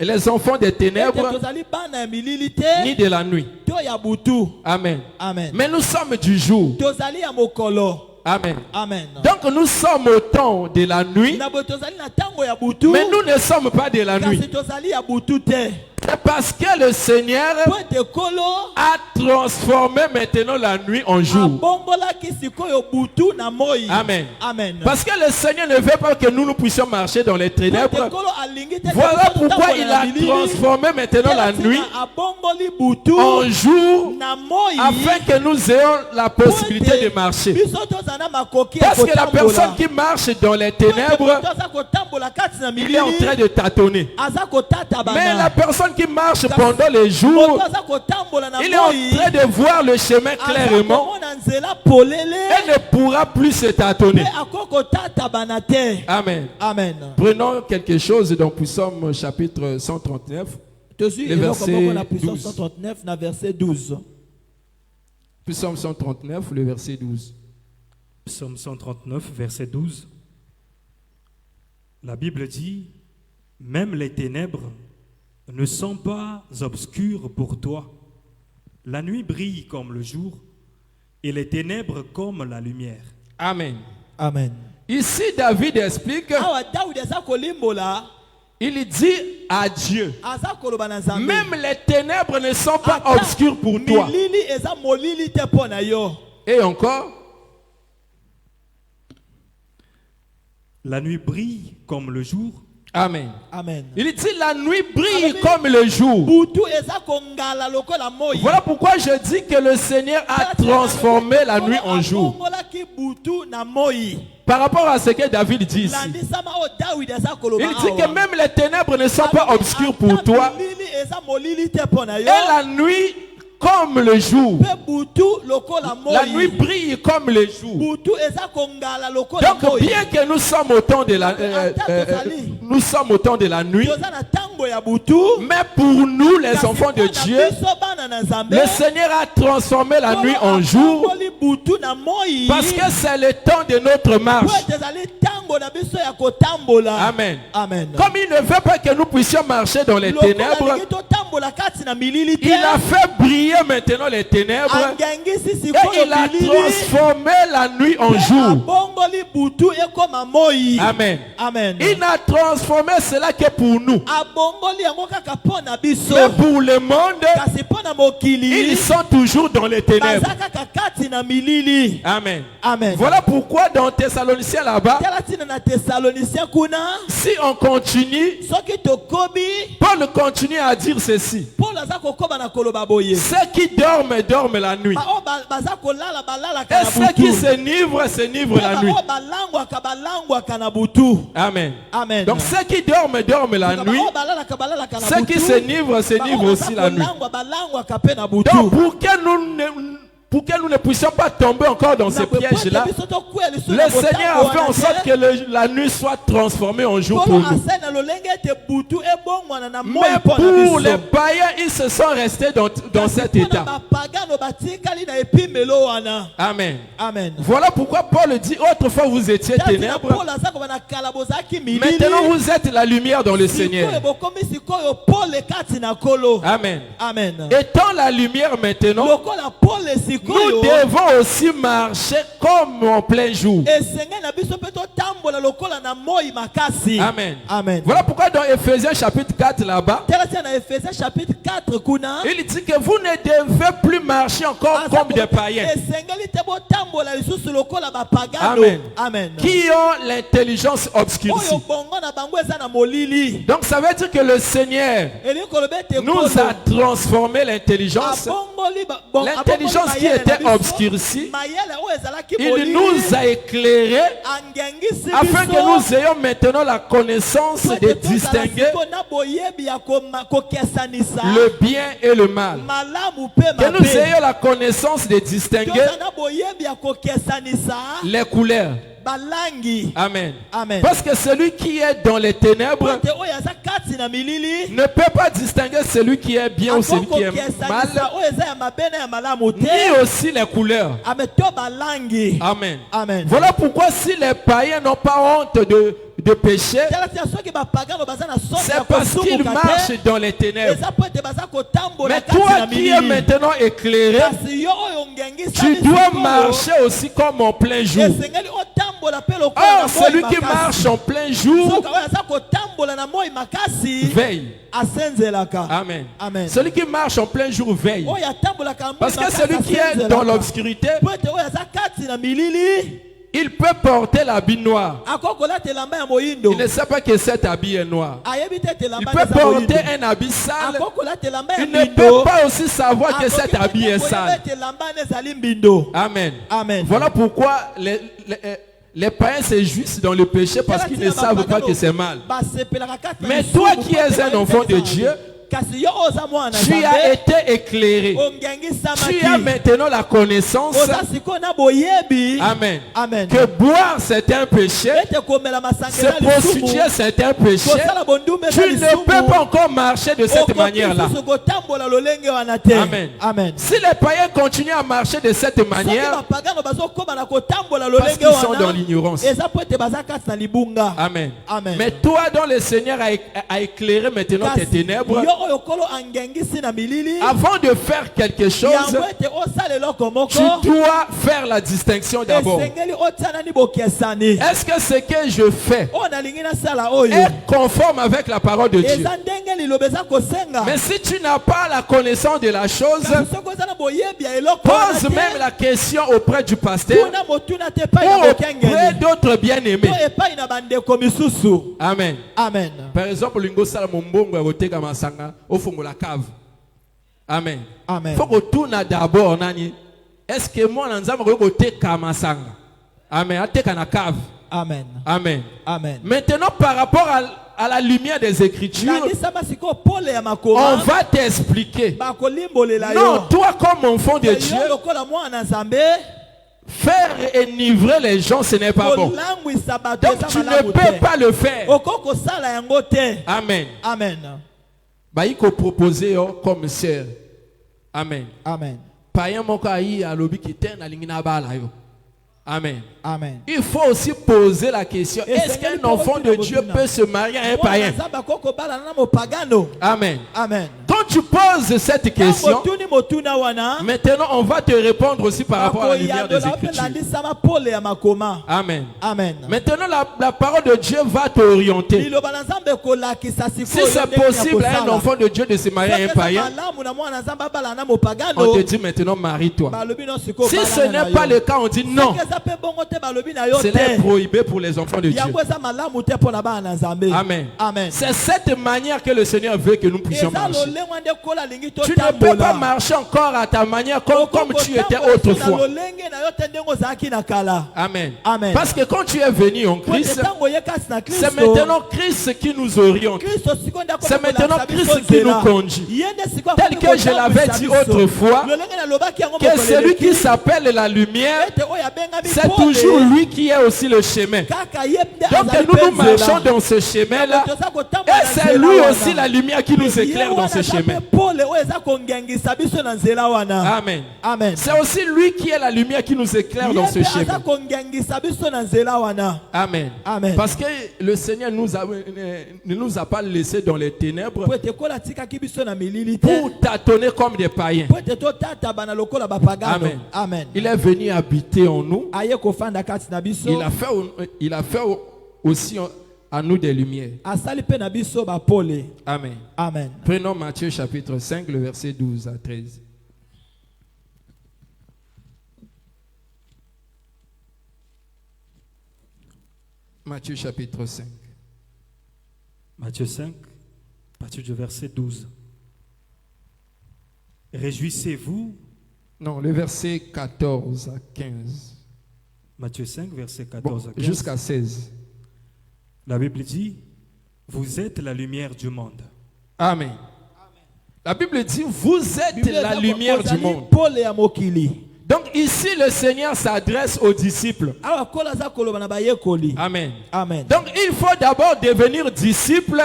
les enfants des ténèbres Tozali bana ya milili te. ni de la nuit. To ya butu. Amen. Amen. Mais nous sommes du jour. Tozali ya mokolo. Amen. Amen. Donc nous sommes au temps de la nuit, Na bo tozali na tango ya butu. mais nous ne sommes pas de la nuit. Kasi tozali ya butu te. C'est parce que le Seigneur Po ete kolo. a transformé maintenant la nuit en jour. abombolaki sikoyo butu na moi. Amen. Amen. Parce que le Seigneur ne veut pas que nous puissions marcher dans les ténèbres. Tekolo alingi te Voilà te pourquoi tambola il na a bilili. transformé maintenant la Tela nuit tina abomboli butu en jour na moi. afin que nous ayons la possibilité de marcher. Biso tozana makoki ya Parce que la kotambola. personne qui marche dans les ténèbres, Toza kotambola kati na il est en milili. train de tâtonner. Aza kotata bana. Mais la personne qui marche pendant les jours, Toza kotambola na il est moi. en train de voir le chemin Aza clairement komona nzela polele. et ne pourra plus se tâtonner. Pe akoko tata bana te. Amen. Amen. Prenons quelque chose dans Psaume chapitre 139, Le verset la puissance 12. 139 na verset 12. Psaume 139, le verset 12. Psaume 139, verset 12. La Bible dit, même les ténèbres ne sont pas obscures pour toi. La nuit brille comme le jour et les ténèbres comme la lumière. Amen. Amen. Ici, David explique, Awa Daoud aza kolimbola il dit à Dieu, aza koloba na Nzambe. même les ténèbres ne sont pas Ata obscures pour toi. milili eza molili te mpo na yo. Et encore, La nuit brille comme le jour Amen. Amen. Il dit la nuit brille comme le jour. Butu eza kongala lokola moi. Voilà pourquoi je dis que le Seigneur a transformé la nuit en jour. Abongolaki butu na moi. Par rapport à ce que David dit ici, Landisama o Daoud aza koloba il dit que awa. même les ténèbres ne sont pas Ata obscures pour toi. milili eza molili te mpo na yo. Et la nuit comme le jour. Pe butu lokola moi. La nuit brille comme le jour. Butu eza kongala lokola moi. Donc bien que nous sommes au temps de la, nous sommes au temps de la nuit, Toza na tango ya butu. mais pour nous les enfants de Dieu, le Seigneur a transformé la nuit en jour parce que c'est le temps de notre marche. Amen. Amen. Comme il ne veut pas que nous puissions marcher dans les ténèbres, il a fait briller maintenant les ténèbres et il a transformé la nuit en jour. Amen. Amen. Il n'a transformé cela que pour nous. Mais Mais pour le monde, ils sont toujours dans les ténèbres. Amen. Amen. Voilà pourquoi dans Thessaloniciens là-bas, si on continue, Paul continue à dire ceci. Ceux qui dorment, dorment la nuit. Et ceux qui s'enivrent, s'enivrent la nuit. Amen. Amen. Donc ceux qui dorment, dorment la nuit. Ceux qui s'enivrent, s'enivrent aussi la nuit. Donc pour que nous ne puissions pas tomber encore dans ces pièges-là, le Seigneur a fait en sorte que la nuit soit transformée en jour pour nous. Mais pour les païens, ils se sont restés dans cet état. Amen. Amen. Voilà pourquoi Paul dit, autrefois vous étiez ténèbres, maintenant vous êtes la lumière dans le Seigneur. Amen. Amen. Étant la lumière maintenant, nous devons aussi marcher comme en plein jour. Amen. Amen. Voilà pourquoi dans Ephésiens chapitre 4 là-bas, il dit que vous ne devez plus marcher encore comme des païens. Amen. Amen. Qui ont l'intelligence obscurcie. Donc ça veut dire que le Seigneur nous a transformé l'intelligence. L'intelligence qui était obscurcie, il nous a éclairés afin que nous ayons maintenant la connaissance de distinguer le bien et le mal. Que nous ayons la connaissance de distinguer les couleurs. Amen. Amen. Parce que celui qui est dans les ténèbres ne peut pas distinguer celui qui est bien ou celui qui est mal, ni aussi les couleurs. Amen. Amen. Voilà pourquoi si les païens n'ont pas honte de pécher, c'est parce qu'ils marchent dans les ténèbres. Mais toi qui es maintenant éclairé, tu dois marcher aussi comme en plein jour. Or, celui qui marche en plein jour veille. Amen. Amen. Celui qui marche en plein jour veille. Parce que celui qui est dans l'obscurité, il peut porter l'habit noir. Il ne sait pas que cet habit est noir. Il peut porter un habit sale. Il ne peut pas aussi savoir que cet habit est sale. Amen. Amen. Voilà pourquoi les païens se jouissent dans le péché parce qu'ils ne savent pas que c'est mal. Mais toi qui es un enfant de Dieu, tu as été éclairé. Tu as maintenant la connaissance. Amen. Amen. Que boire c'est un péché. Se prostituer c'est un péché. Tu ne peux pas encore marcher de cette manière-là. Amen. Amen. Si les païens continuent à marcher de cette manière, parce qu'ils sont dans l'ignorance. Amen. Amen. Mais toi dont le Seigneur a éclairé maintenant tes ténèbres, avant de faire quelque chose, tu dois faire la distinction d'abord. Est-ce que ce que je fais est conforme avec la parole de Dieu? Mais si tu n'as pas la connaissance de la chose, pose même la question auprès du pasteur ou auprès d'autres bien-aimés. Amen. Amen. Par exemple, lingo sala mombongo ya koteka masanga ofongo la cave. Amen. Amen. Faut que tourne d'abord nani. Est-ce que moi nanzama ko koteka masanga? Amen. Ateka na cave. Amen. Amen. Amen. Maintenant par rapport à la lumière des Écritures, on va t'expliquer. Non, toi comme enfant de Dieu, faire enivrer les gens, ce n'est pas bon. Donc tu ne peux pas le faire. Amen. Amen. Baïko proposer comme sœur. Amen. Amen. Païen mokai à lobi qui ten alingina bala yo. Amen. Amen. Il faut aussi poser la question, est-ce qu'un enfant de Dieu peut se marier à un païen? Amen. Amen. Quand tu poses cette question, maintenant on va te répondre aussi par rapport à la lumière des Écritures. Amen. Amen. Maintenant la parole de Dieu va t'orienter. Si c'est possible à un enfant de Dieu de se marier à un païen, on te dit maintenant marie-toi. Si ce n'est pas le cas, on dit non. C'est prohibé pour les enfants de Dieu. Amen. Amen. C'est cette manière que le Seigneur veut que nous puissions marcher. Tu ne peux pas marcher encore à ta manière comme tu étais autrefois. Amen. Amen. Parce que quand tu es venu en Christ, c'est maintenant Christ qui nous oriente. C'est maintenant Christ qui nous conduit. Tel que je l'avais dit autrefois, que celui qui s'appelle la lumière, c'est toujours lui qui est aussi le chemin. Donc nous marchons dans ce chemin-là. Et c'est lui aussi la lumière qui nous éclaire dans ce chemin. Amen. Amen. C'est aussi lui qui est la lumière qui nous éclaire dans ce chemin. Amen. Amen. Parce que le Seigneur ne nous a pas laissés dans les ténèbres pour tâtonner comme des païens. Amen. Amen. Il est venu habiter en nous. Il a fait aussi à nous des lumières. Amen. Amen. Prenons Matthieu chapitre 5, le verset 12 à 13. Matthieu chapitre 5. Matthieu 5, à partir du verset 12. Réjouissez-vous. Non, le verset 14 à 15. Matthieu 5, verset 14 à 15. Jusqu'à 16. La Bible dit, vous êtes la lumière du monde. Amen. La Bible dit, vous êtes la lumière du monde. Donc ici, le Seigneur s'adresse aux disciples. Amen. Amen. Donc il faut d'abord devenir disciple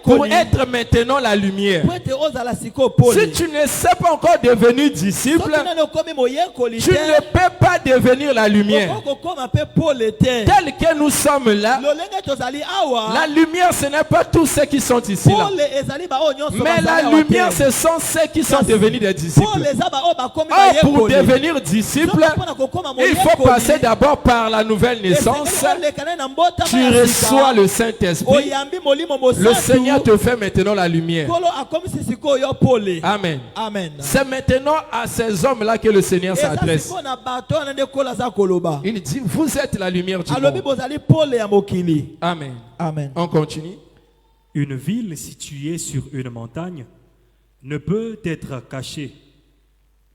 pour être maintenant la lumière. Si tu ne sais pas encore devenir disciple, tu ne peux pas devenir la lumière. Tel que nous sommes là, la lumière ce n'est pas tous ceux qui sont ici là. Mais la lumière ce sont ceux qui sont devenus des disciples. pour devenir disciple, il faut passer d'abord par la nouvelle naissance. Tu reçois le Saint-Esprit. Le Seigneur te fait maintenant la lumière. Amen. C'est maintenant à ces hommes-là que le Seigneur s'adresse. Il dit, vous êtes la lumière du monde. Amen. Amen. On continue. Une ville située sur une montagne ne peut être cachée,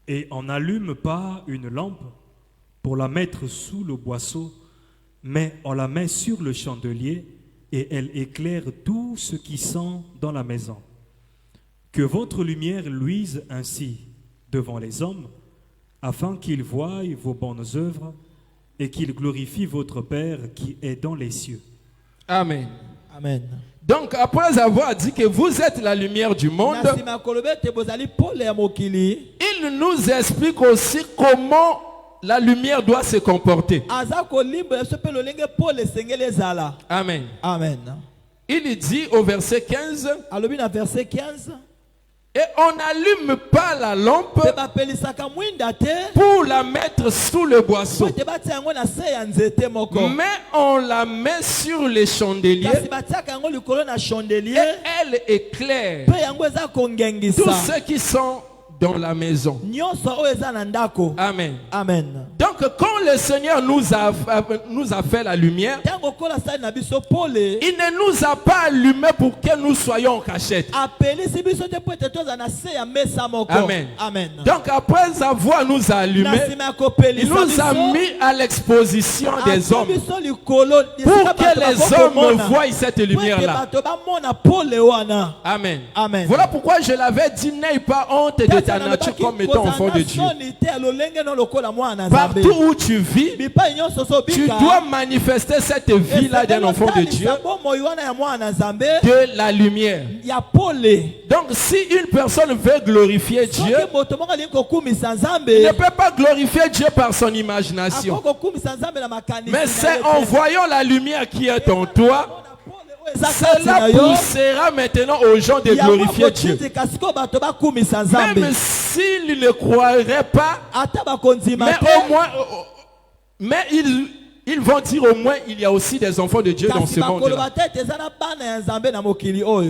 et on n'allume pas une lampe pour la mettre sous le boisseau, mais on la met sur le chandelier et elle éclaire tout ce qui sont dans la maison. Que votre lumière luise ainsi devant les hommes, afin qu'ils voient vos bonnes œuvres et qu'ils glorifient votre Père qui est dans les cieux. Amen. Amen. Donc, après avoir dit que vous êtes la lumière du monde, il nous explique aussi comment la lumière doit se comporter. Amen. Amen. Il dit au verset 15, et on n'allume pas la lampe pour la mettre sous le boisseau, mais on la met sur les chandeliers et elle éclaire tous ceux qui sont dans la maison. Amen. Amen. Donc quand le Seigneur nous a fait la lumière, il ne nous a pas allumé pour que nous soyons en cachette. Amen. Amen. Donc après avoir nous allumé, il nous a mis à l'exposition des hommes pour que les hommes voient cette lumière-là. Amen. Amen. Voilà pourquoi je l'avais dit, n'aie pas honte de ta nature comme étant enfant de Dieu. Partout où tu vis, tu dois manifester cette vie-là d'un enfant de Dieu, de la lumière. Donc si une personne veut glorifier Dieu, il ne peut pas glorifier Dieu par son imagination, mais c'est en voyant la lumière qui est en toi. Cela poussera maintenant aux gens de glorifier Dieu. Même s'ils ne croiraient pas, mais ils vont dire au moins il y a aussi des enfants de Dieu dans ce monde-là.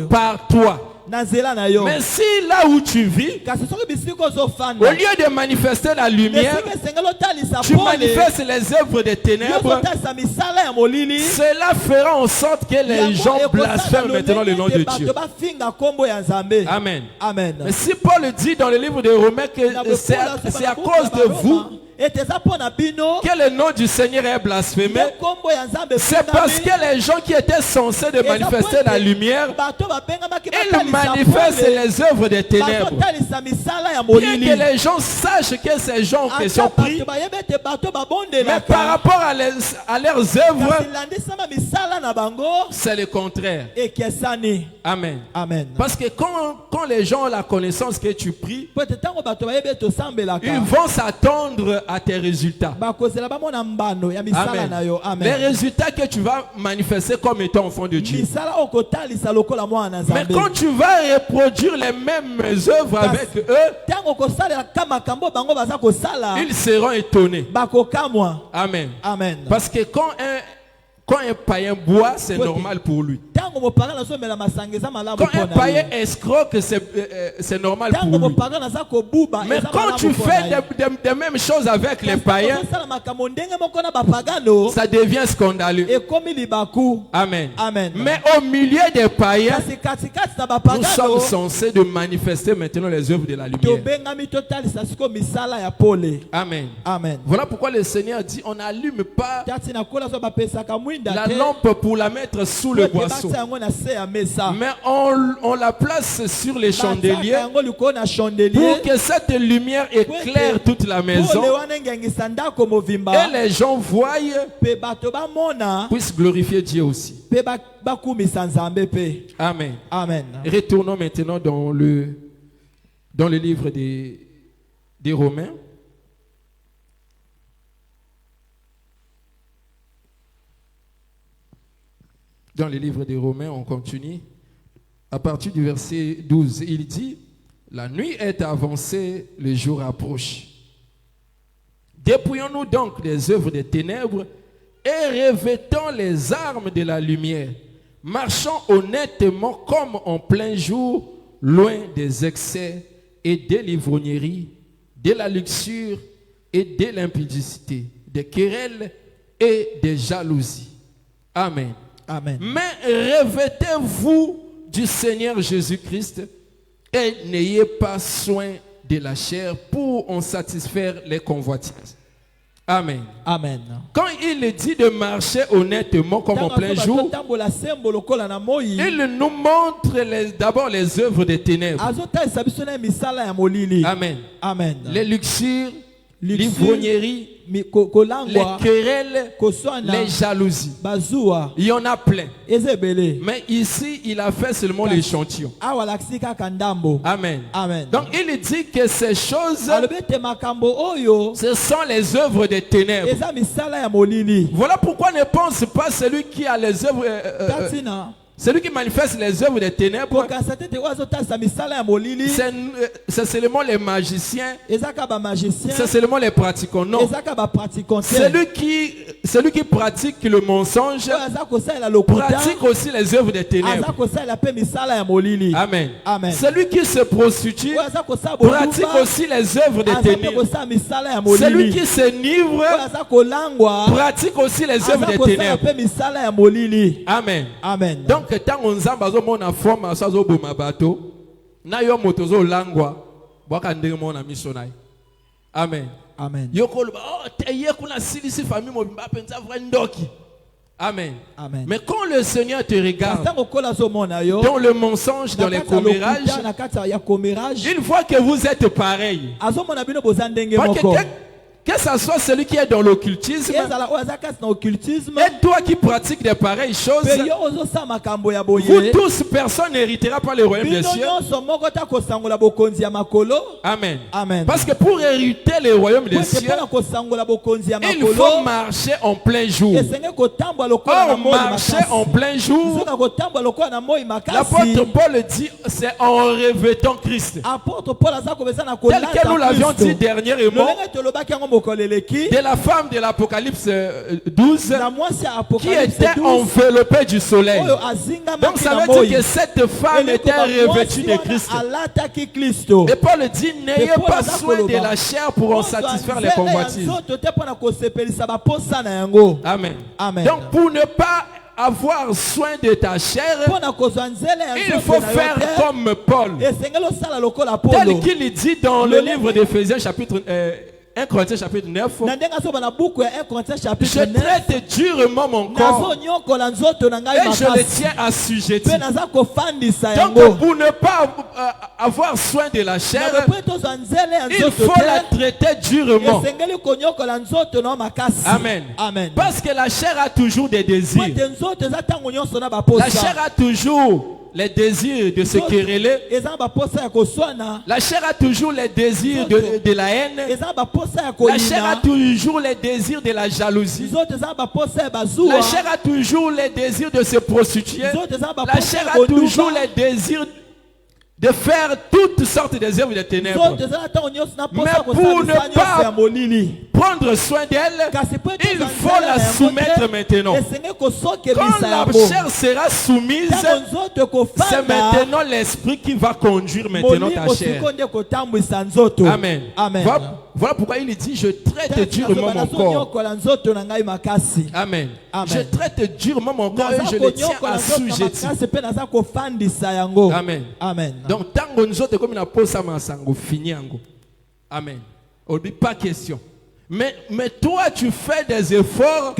Par toi. Mais si là où tu vis, au lieu de manifester la lumière, tu manifestes les œuvres des ténèbres, cela fera en sorte que les gens blasphèment maintenant le nom de Dieu. Amen. Amen. Mais si Paul dit dans le livre de Romains que c'est à cause de vous que le nom du Seigneur est blasphémé, c'est parce que les gens qui étaient censés de manifester la lumière, ils manifestent les œuvres des ténèbres. Bien que les gens sachent que ces gens qui sont pris, mais par rapport à leurs œuvres, c'est le contraire. Amen. Amen. Parce que quand les gens ont la connaissance que tu pries, ils vont s'attendre à tes résultats. Amen. Les résultats que tu vas manifester comme étant enfant de Dieu. Mais quand tu vas reproduire les mêmes œuvres avec eux, ils seront étonnés. Amen. Amen. Parce que quand un païen boit, c'est normal pour lui. Quand un païen escroque, c'est normal pour lui. Mais quand tu fais des mêmes choses avec les païens, ça devient scandaleux. Amen. Amen. Mais au milieu des païens, nous sommes censés de manifester maintenant les œuvres de la lumière. Amen. Amen. Voilà pourquoi le Seigneur dit on n'allume pas la lampe pour la mettre sous le boisseau, mais on la place sur les chandeliers pour que cette lumière éclaire toute la maison et les gens voient, puissent glorifier Dieu aussi. Amen. Amen. Retournons maintenant dans le livre des Romains. Dans le livre des Romains, on continue. À partir du verset 12, il dit, la nuit est avancée, le jour approche. Dépouillons-nous donc des œuvres des ténèbres et revêtons les armes de la lumière. Marchons honnêtement comme en plein jour, loin des excès et des livrogneries, de la luxure et de l'impudicité, des querelles et des jalousies. Amen. Amen. Mais revêtez-vous du Seigneur Jésus-Christ et n'ayez pas soin de la chair pour en satisfaire les convoitises. Amen. Amen. Quand il dit de marcher honnêtement comme en plein jour, il nous montre d'abord les œuvres des ténèbres. Amen. Amen. Les luxures, l'ivrognerie, les querelles, les jalousies. Il y en a plein. Mais ici, il a fait seulement l'échantillon. Amen. Amen. Donc, il dit que ces choses, ce sont les œuvres des ténèbres. Voilà pourquoi ne pense pas celui qui a les œuvres... celui qui manifeste les œuvres des ténèbres, c'est seulement les magiciens, c'est seulement les pratiquants. Non. Celui qui pratique le mensonge pratique aussi les œuvres des ténèbres. Amen. Amen. Celui qui se prostitue pratique aussi les œuvres des ténèbres. Celui qui s'enivre pratique aussi les œuvres des ténèbres. Amen. Amen. Donc, tant on zamba zo mona forme ça zo boma bato na yo moto zo langwa bwaka ndenge mona misonai. Amen. Amen. Yoko oh teye kuna silisi famille mobimba penza vrai ndoki. Amen. Amen. Mais quand le Seigneur te regarde dans le mensonge, dans les commérages, il voit que vous êtes pareil. Que ce soit celui qui est dans l'occultisme et toi qui pratiques de pareilles choses, vous tous, personne n'héritera pas le royaume des cieux. Amen. Amen. Parce que pour hériter le royaume des cieux, il faut marcher en plein jour. Or, marcher en plein jour, l'apôtre Paul dit, c'est en revêtant Christ. Tel que nous l'avions dit dernièrement, de la femme de l'Apocalypse 12 qui était enveloppée du soleil. Donc ça veut dire que cette femme était revêtue de Christ. Et Paul dit, n'ayez pas soin de la chair pour en satisfaire les convoitises. Amen. Amen. Donc pour ne pas avoir soin de ta chair, il faut faire comme Paul. Tel qu'il dit dans le livre d'Éphésiens chapitre 1 Corinthiens chapitre 9, je traite durement mon corps et je le tiens assujetti. Donc pour ne pas avoir soin de la chair, il faut la traiter durement. Amen. Amen. Parce que la chair a toujours des désirs. La chair a toujours les désirs de se quereller. La chair a toujours les désirs de la haine. La chair a toujours les désirs de la jalousie. La chair a toujours les désirs de se prostituer. La chair a toujours les désirs de faire toutes sortes des œuvres de ténèbres. Mais pour ne pas prendre soin d'elle, il faut la soumettre maintenant. Quand la chair sera soumise, c'est maintenant l'esprit qui va conduire maintenant ta chair. Amen. Voilà pourquoi il dit, je traite durement mon corps. Amen. Je traite durement mon corps et je le tiens assujetti. Amen. Amen. Donc, tant que nous autres, comme il a posé ma sango, fini. Amen. On dit pas question. Mais toi, tu fais des efforts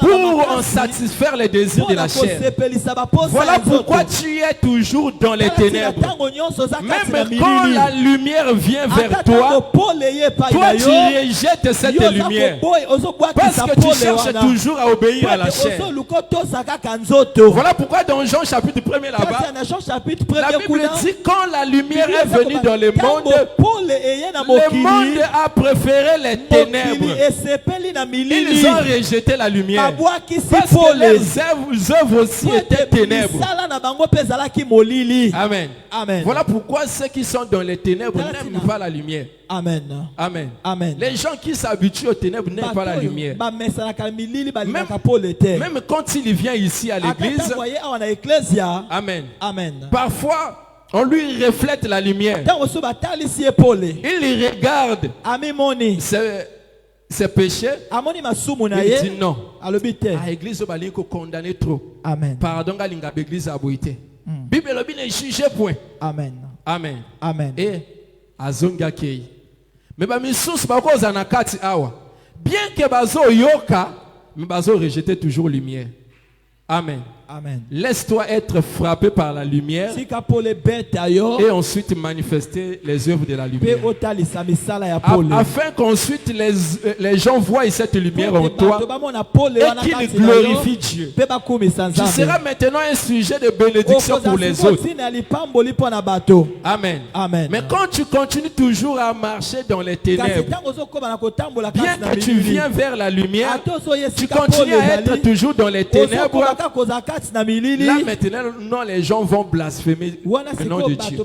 pour en satisfaire les désirs de la chair. Voilà pourquoi tu es toujours dans les ténèbres. Même quand la lumière vient vers toi, toi tu rejettes cette lumière. Parce que tu cherches toujours à obéir à la chair. Voilà pourquoi dans Jean chapitre 1 là-bas, la Bible dit quand la lumière est venue dans le monde a préféré les ténèbres ténèbres. Ils ont rejeté la lumière. Parce que leurs œuvres aussi étaient ténèbres. Amen. Amen. Voilà pourquoi ceux qui sont dans les ténèbres n'aiment pas la lumière. Amen. Amen. Amen. Les gens qui s'habituent aux ténèbres n'aiment pas la lumière. Même quand il vient ici à l'église, Amen. Amen. Parfois, on lui reflète la lumière. Il regarde ses péchés. Il dit non. À l'église, on va condamner trop. Amen. Pardon, à l'église a boité. Bible ne juge point. Amen. Amen. Amen. Et azonga kei. Mais ba misus ba ko zanakati awa. Bien que bazo yoka, mais bazo rejeter toujours lumière. Amen. Amen. Laisse-toi être frappé par la lumière et ensuite manifester les œuvres de la lumière. Afin qu'ensuite les gens voient cette lumière en toi et qu'ils glorifient Dieu. Tu seras maintenant un sujet de bénédiction pour les autres. Amen. Amen. Mais quand tu continues toujours à marcher dans les ténèbres, bien que tu viens vers la lumière, tu continues à être toujours dans les ténèbres. Là maintenant, les gens vont blasphémer le nom de Dieu.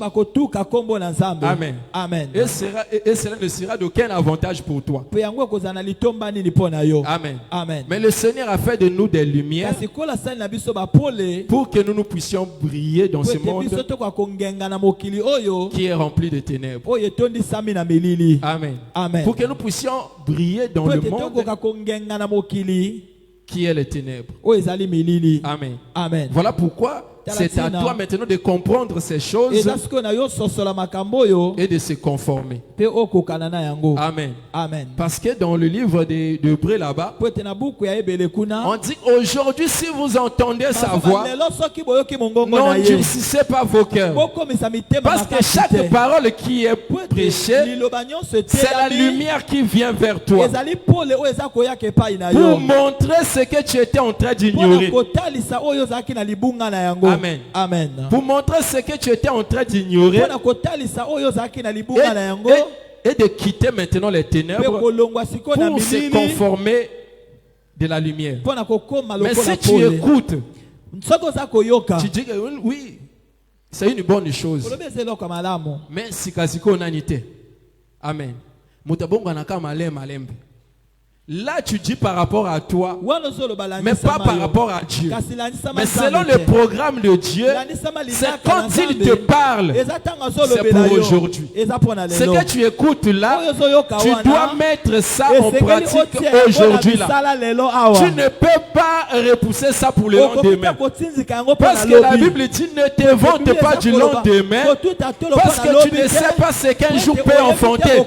Amen. Amen. Et cela ne sera d'aucun avantage pour toi. Amen. Amen. Mais le Seigneur a fait de nous des lumières pour que nous puissions briller dans ce monde qui est rempli de ténèbres. Amen. Amen. Pour que nous puissions briller dans le monde qui est les ténèbres. Amen. Amen. Voilà pourquoi c'est à toi maintenant de comprendre ces choses et de se conformer. Amen. Amen. Parce que dans le livre d'Hébreux là-bas, on dit aujourd'hui si vous entendez sa voix, n'endurcissez pas vos cœurs. Parce que chaque parole qui est prêchée, c'est la lumière qui vient vers toi pour montrer ce que tu étais en train d'ignorer. Amen. Amen. Pour montrer ce que tu étais en train d'ignorer et de quitter maintenant les ténèbres pour se conformer de la lumière. Mais si tu écoutes, tu dis que oui, c'est une bonne chose. Mais si kaziko nanite. Amen. Mutabonga nakama malembe. Là, tu dis par rapport à toi, mais pas par rapport à Dieu. Mais selon le programme de Dieu, c'est quand il te parle, c'est pour aujourd'hui. Ce que tu écoutes là, tu dois mettre ça en pratique aujourd'hui là. Tu ne peux pas repousser ça pour le lendemain. Parce que la Bible dit ne te vante pas du lendemain, parce que tu ne sais pas ce qu'un jour peut enfanter.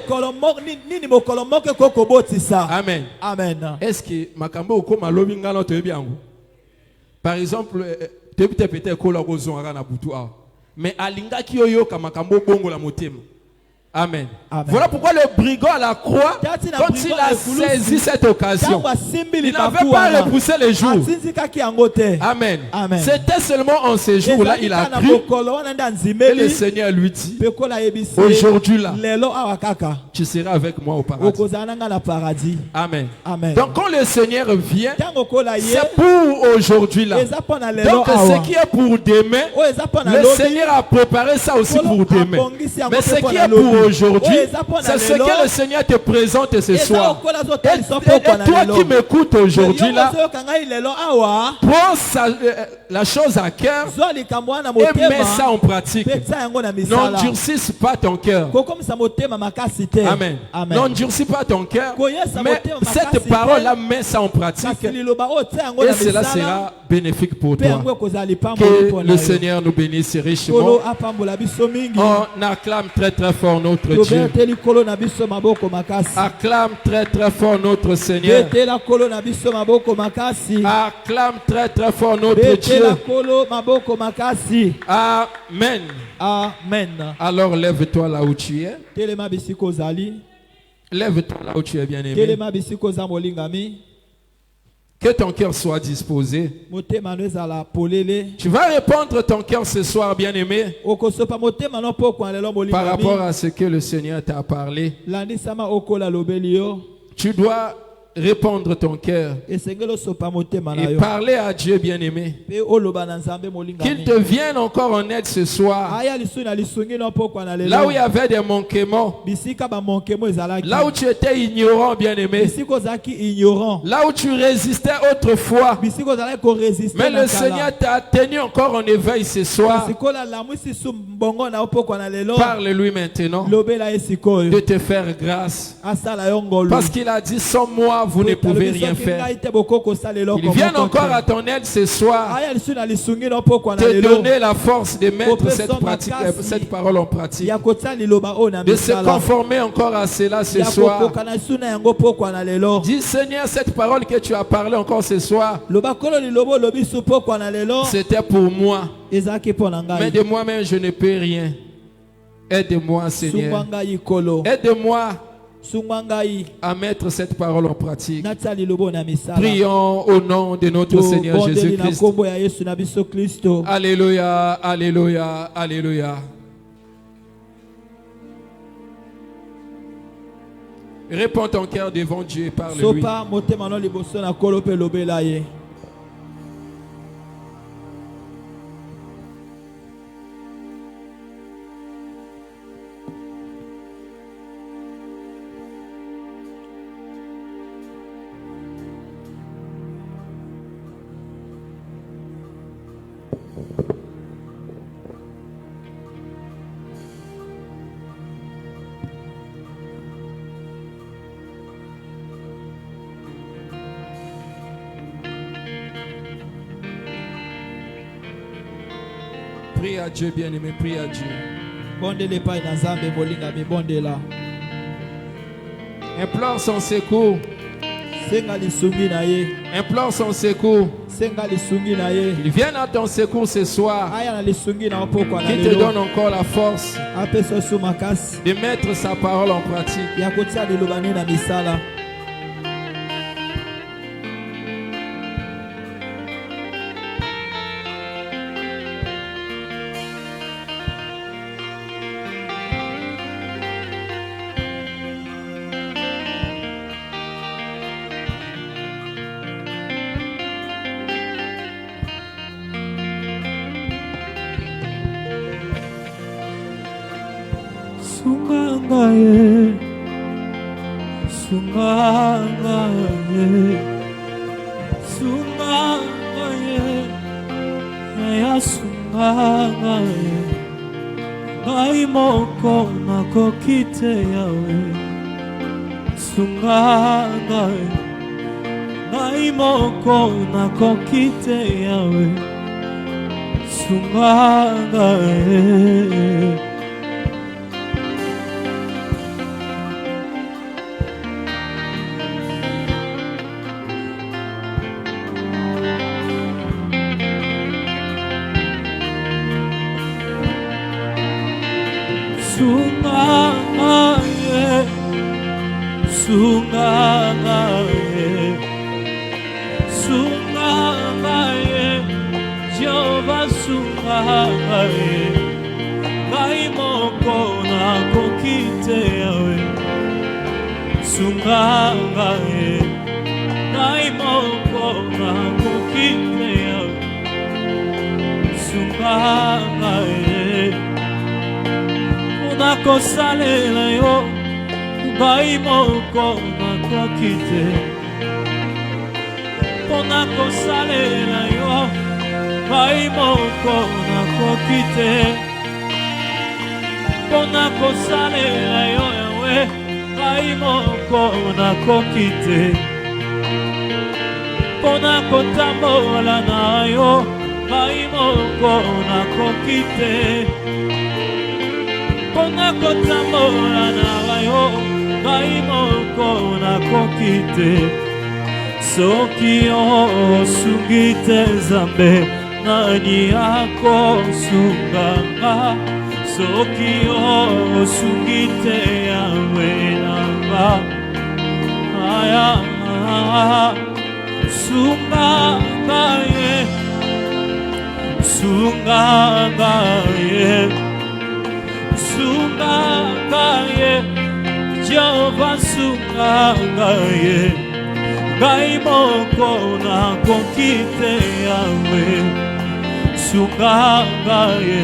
Amen. Amen. Est-ce que makambo okoma lobi ngalo to ebiango? Par exemple, te peut-être ko la kozonga na butu a. Mais alinga ki oyoka makambo bongo la motema. Amen. Amen. Voilà pourquoi le brigand à la croix, quand il a saisi cette occasion, il n'avait pas repoussé les jours. Amen. Amen. C'était seulement en ce jour-là, il a cru. Et le Seigneur lui dit, aujourd'hui là, tu seras avec moi au paradis. Amen. Amen. Donc quand le Seigneur vient, c'est pour aujourd'hui là. Donc ce qui est pour demain, le Seigneur a préparé ça aussi pour demain. Mais ce qui est pour aujourd'hui, c'est ce que le Seigneur te présente ce soir. Et toi qui m'écoutes aujourd'hui là, prends la chose à cœur et mets ça en pratique. N'endurcisse pas ton cœur. Amen. N'endurcis pas ton cœur, mais cette parole-là, mets ça en pratique et cela sera bénéfique pour toi. Que le Seigneur nous bénisse richement. On acclame très très fort notre Dieu. Acclame très très fort notre Seigneur. Acclame très très fort notre Dieu. Amen. Amen. Alors lève-toi là où tu es. Lève-toi là où tu es, bien-aimé. Que ton cœur soit disposé. Tu vas répondre ton cœur ce soir, bien-aimé, par rapport à ce que le Seigneur t'a parlé. tu dois répandre ton cœur et parler à Dieu bien-aimé qu'il te vienne encore en aide ce soir. Là où il y avait des manquements, là où tu étais ignorant, bien-aimé, là où tu résistais autrefois, mais le Seigneur t'a tenu encore en éveil ce soir. Parle-lui maintenant de te faire grâce, parce qu'il a dit sans moi vous ne pouvez rien faire. Il vient encore à ton aide ce soir, te donner la force de mettre cette parole en pratique, de se conformer encore à cela ce soir. Dis Seigneur, cette parole que tu as parlé encore ce soir, c'était pour moi, mais de moi-même je ne peux rien. Aide-moi Seigneur, aide-moi à mettre cette parole en pratique. Prions au nom de notre Seigneur Jésus-Christ. Alléluia, alléluia, alléluia. Réponds ton cœur devant Dieu et parle-lui. Prie à Dieu, bien-aimé, prie à Dieu. Implore son secours. Implore son secours. Il vient à ton secours ce soir, qui te donne encore la force de mettre sa parole en pratique. Sungangaye, Sungangaye, Sungangaye, Naya Sungangaye, Ngai moko nako kite yawe, Sungangaye, Ngai moko nako kite yawe, Sungangaye. Sungangaye, Sungangaye, Sungangaye, Jehovah Sungangaye, Ngai moko nako kite yawe, Sungangaye, Ngai moko nako kite yawe, Sungangaye. Nako salela yo, Ngai moko nako kite. Nako salela yo, Ngai moko nako kite. Nako salela yo, Yahweh, Ngai moko nako kite. Nako tambola na yo, Ngai moko nako kite. Nako tambola na yo, Ngai moko nako kite. Soki osungite Nzambe, nani akosunganga? Soki osungite Yawe nanga, aya sungangaye, sungangaye, Sungangaye, Jehovah Jehova sunga ngai ngai moko nakoki te Yawe sunga ngai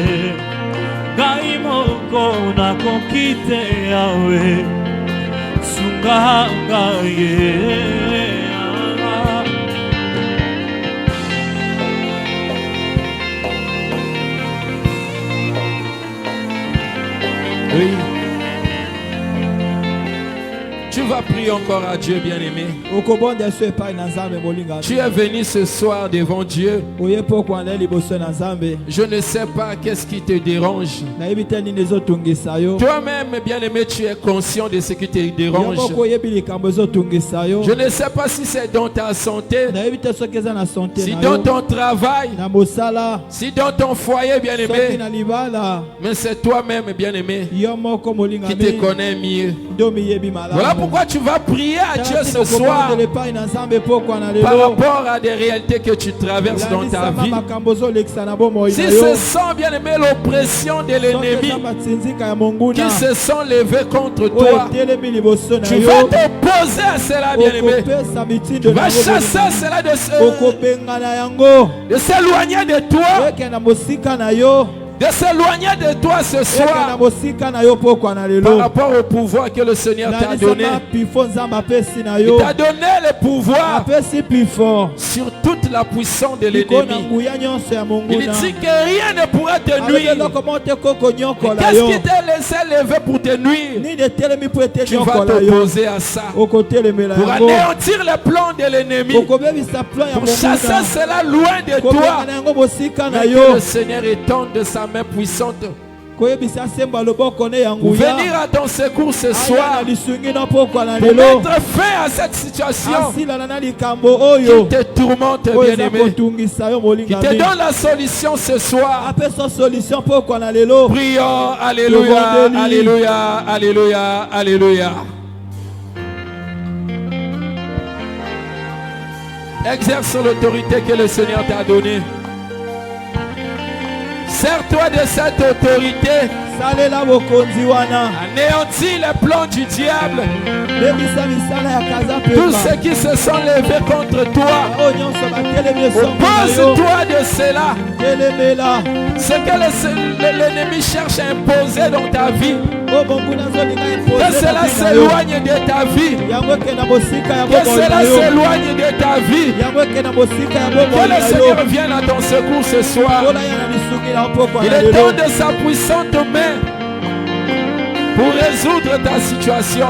ngai moko nakoki te Yawe sunga ngai. Oui. Tu vas prier encore à Dieu, bien-aimé. Tu es venu ce soir devant Dieu. Je ne sais pas qu'est-ce qui te dérange. Toi-même, bien-aimé, tu es conscient de ce qui te dérange. Je ne sais pas si c'est dans ta santé, si dans ton travail, si dans ton foyer, bien-aimé. Mais c'est toi-même, bien-aimé, qui te connais mieux. Voilà pourquoi tu vas prier à Dieu ce soir par rapport à des réalités que tu traverses dans ta vie. Si ce sont, bien aimé, l'oppression de l'ennemi qui se sont levés contre toi, tu vas t'opposer à cela, bien aimé. Tu vas chasser cela de s'éloigner de toi. De s'éloigner de toi ce soir par rapport au pouvoir que le Seigneur t'a donné. Il t'a donné le pouvoir sur toute la puissance de l'ennemi. Il dit que rien ne pourra te nuire. Qu'est-ce qui t'a laissé lever pour te nuire? Tu vas t'opposer à ça pour anéantir les plans de l'ennemi, pour chasser cela loin de toi. Mais que le Seigneur étende de sa main puissante pour venir à ton secours ce soir, pour mettre fin à cette situation qui te tourmente, bien-aimé, qui te donne la solution ce soir. Prions, alléluia, alléluia, alléluia, alléluia. Exerce l'autorité que le Seigneur t'a donnée. Sers-toi de cette autorité. Anéantis les plans du diable. Tous ceux qui se sont levés contre toi, oppose-toi de cela. Ce que l'ennemi cherche à imposer dans ta vie, que cela s'éloigne de ta vie. Que cela s'éloigne de ta vie. Que le Seigneur vienne à ton secours ce soir. Il est temps de sa puissante main pour résoudre ta situation.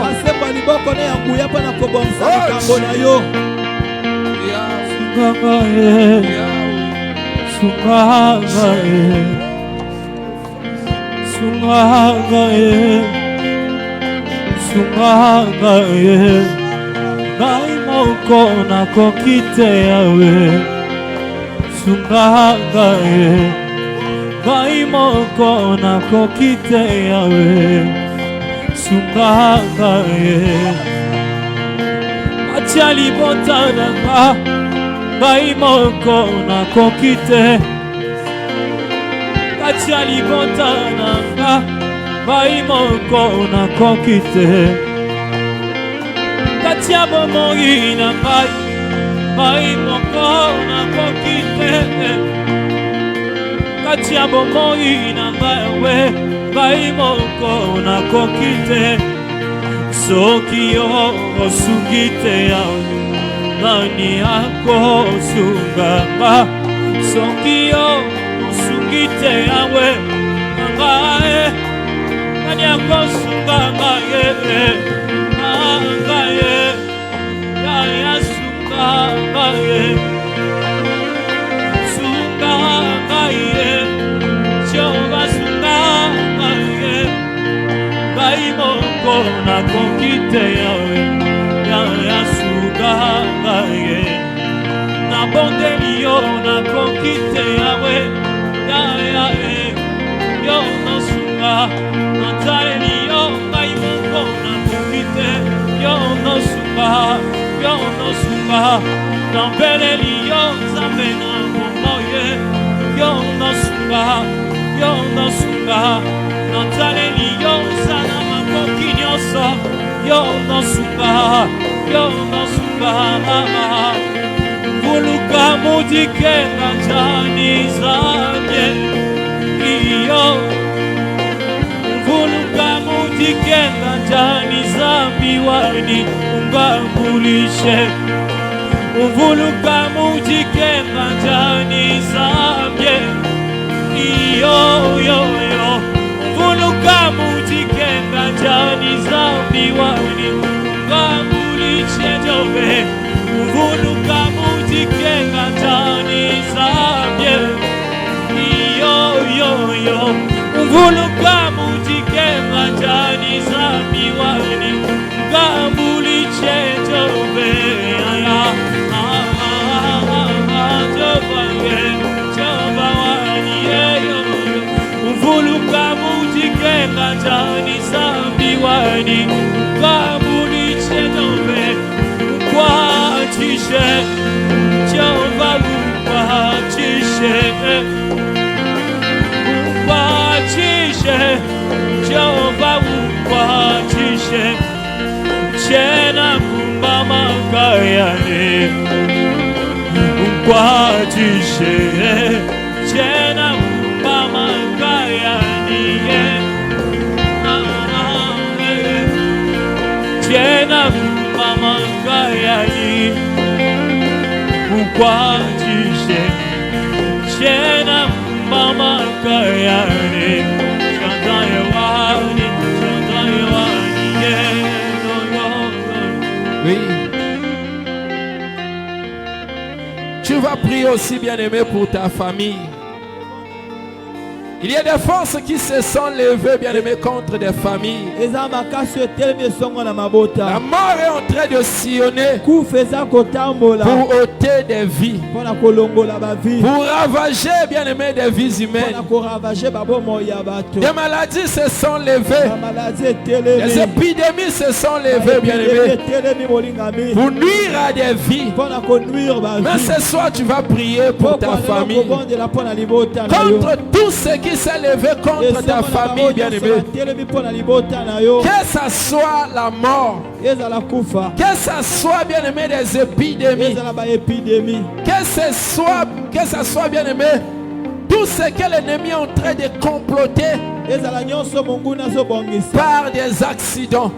Ngai moko nakoki te Yawe sunga ngai atia libota nanga ngai moko nakoki te atia libota nanga ngai moko nakoki te atia bomoi na ngai moko nakoki te katia bomoi na ngai ngai moko nakoki te soki yo osungi te Yawe nani akosunganga soki yo osungi te Yawe ngai nani akosunganga ngai ya sunganga nakoki te Yawe ya suga ngai nabondeli yo nakoki te Yawe yo nosunga nataleli yo ngai moko nakoki te yo nosunga nambeleli yo Nzambe na momoye yo nosunga nataleli yo sana makoki nyonso yo no sunga, yo no sunga. Vuluka mujikenga jani zamye, iyo. Vuluka mujikenga jani zambi wani ungambulishe. Vuluka mujikenga jani zamye, iyo yo yo. Vuluka mujikenga jani zambi wani ungambulishe jove. Vuluka mujikenga jani zamye, iyo yo yo. Vuluka mujikenga jani zambi wani ungambulishe jove. Vuluka mujikenga jani zambi wani ungambulishe jove. Kwatishe Jehova, kwatishe, kwatishe Jehova, kwatishe Chena kumbama kayane, kwatishe Chena kumbama kayane, Chena kumbama kayane, kwatishe Chena kumbama kayane, chantaye wani, yeah, no. Oui. Tu vas prier aussi, bien-aimé, pour ta famille. Il y a des forces qui se sont levées, bien-aimé, contre des familles. La mort est en train de sillonner pour ôter des vies, pour ravager, bien-aimé, des vies humaines. Des maladies se sont levées, des épidémies se sont levées, bien-aimé, pour nuire à des vies. Mais ce soir, tu vas prier pour ta famille, contre tout ce qui s'est levé contre ta famille, bien-aimé. Que ça soit la mort, que ça soit, bien-aimé, des épidémies, que ça soit, bien-aimé, tout ce que l'ennemi est en train de comploter par des accidents,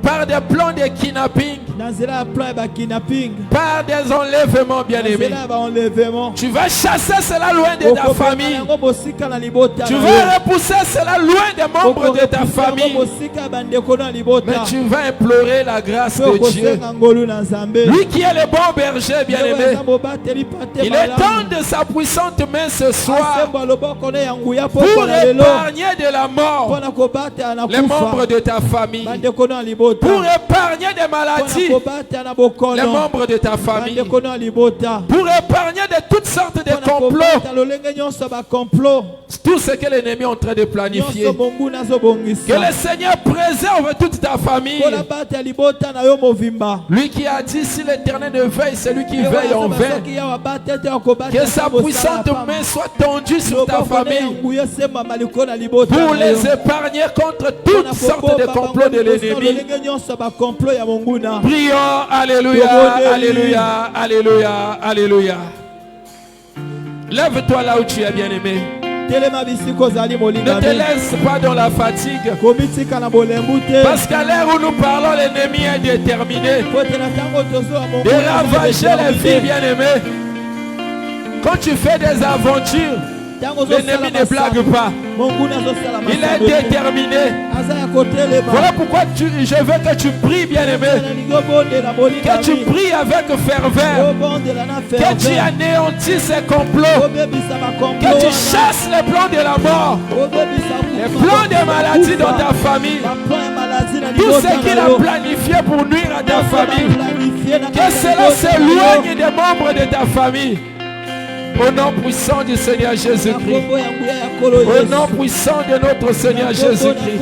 par des plans de kidnapping, par des enlèvements, bien-aimés. Tu vas chasser cela loin de ta famille. Tu vas repousser cela loin des membres de ta famille. Mais tu vas implorer la grâce de Dieu. Lui qui est le bon berger, bien-aimé. Il est temps de sa puissante main ce soir pour épargner de la mort les membres de ta famille, pour épargner des maladies les membres de ta famille, pour épargner de toutes sortes de complots, tout ce que l'ennemi est en train de planifier. Que le Seigneur préserve toute ta famille. Lui qui a dit, si l'Éternel ne veille, c'est lui qui veille en vain. Que sa puissante main soit tendue sur ta famille pour les épargner contre toutes sortes de complots de l'ennemi. Prions, alléluia, alléluia, alléluia, alléluia. Lève-toi là où tu es, bien-aimé. Ne te laisse pas dans la fatigue. Parce qu'à l'heure où nous parlons, l'ennemi est déterminé de ravager les vies, bien-aimées. Quand tu fais des aventures, l'ennemi ne blague pas. Il est déterminé. Voilà pourquoi je veux que tu pries, bien-aimé. Que tu pries avec ferveur. Que tu anéantis ces complots. Que tu chasses les plans de la mort. Les plans de maladie dans ta famille. Tout ce qu'il a planifié pour nuire à ta famille. Que cela s'éloigne des membres de ta famille. Au nom puissant du Seigneur Jésus-Christ. Au nom puissant de notre Seigneur Jésus-Christ.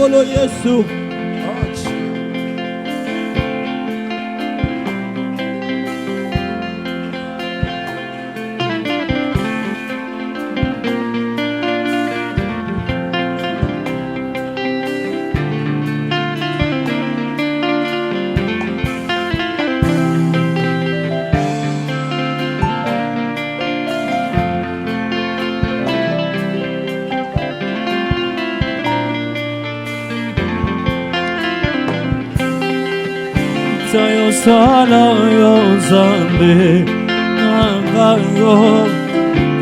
Itayo sala yo zambe nangayo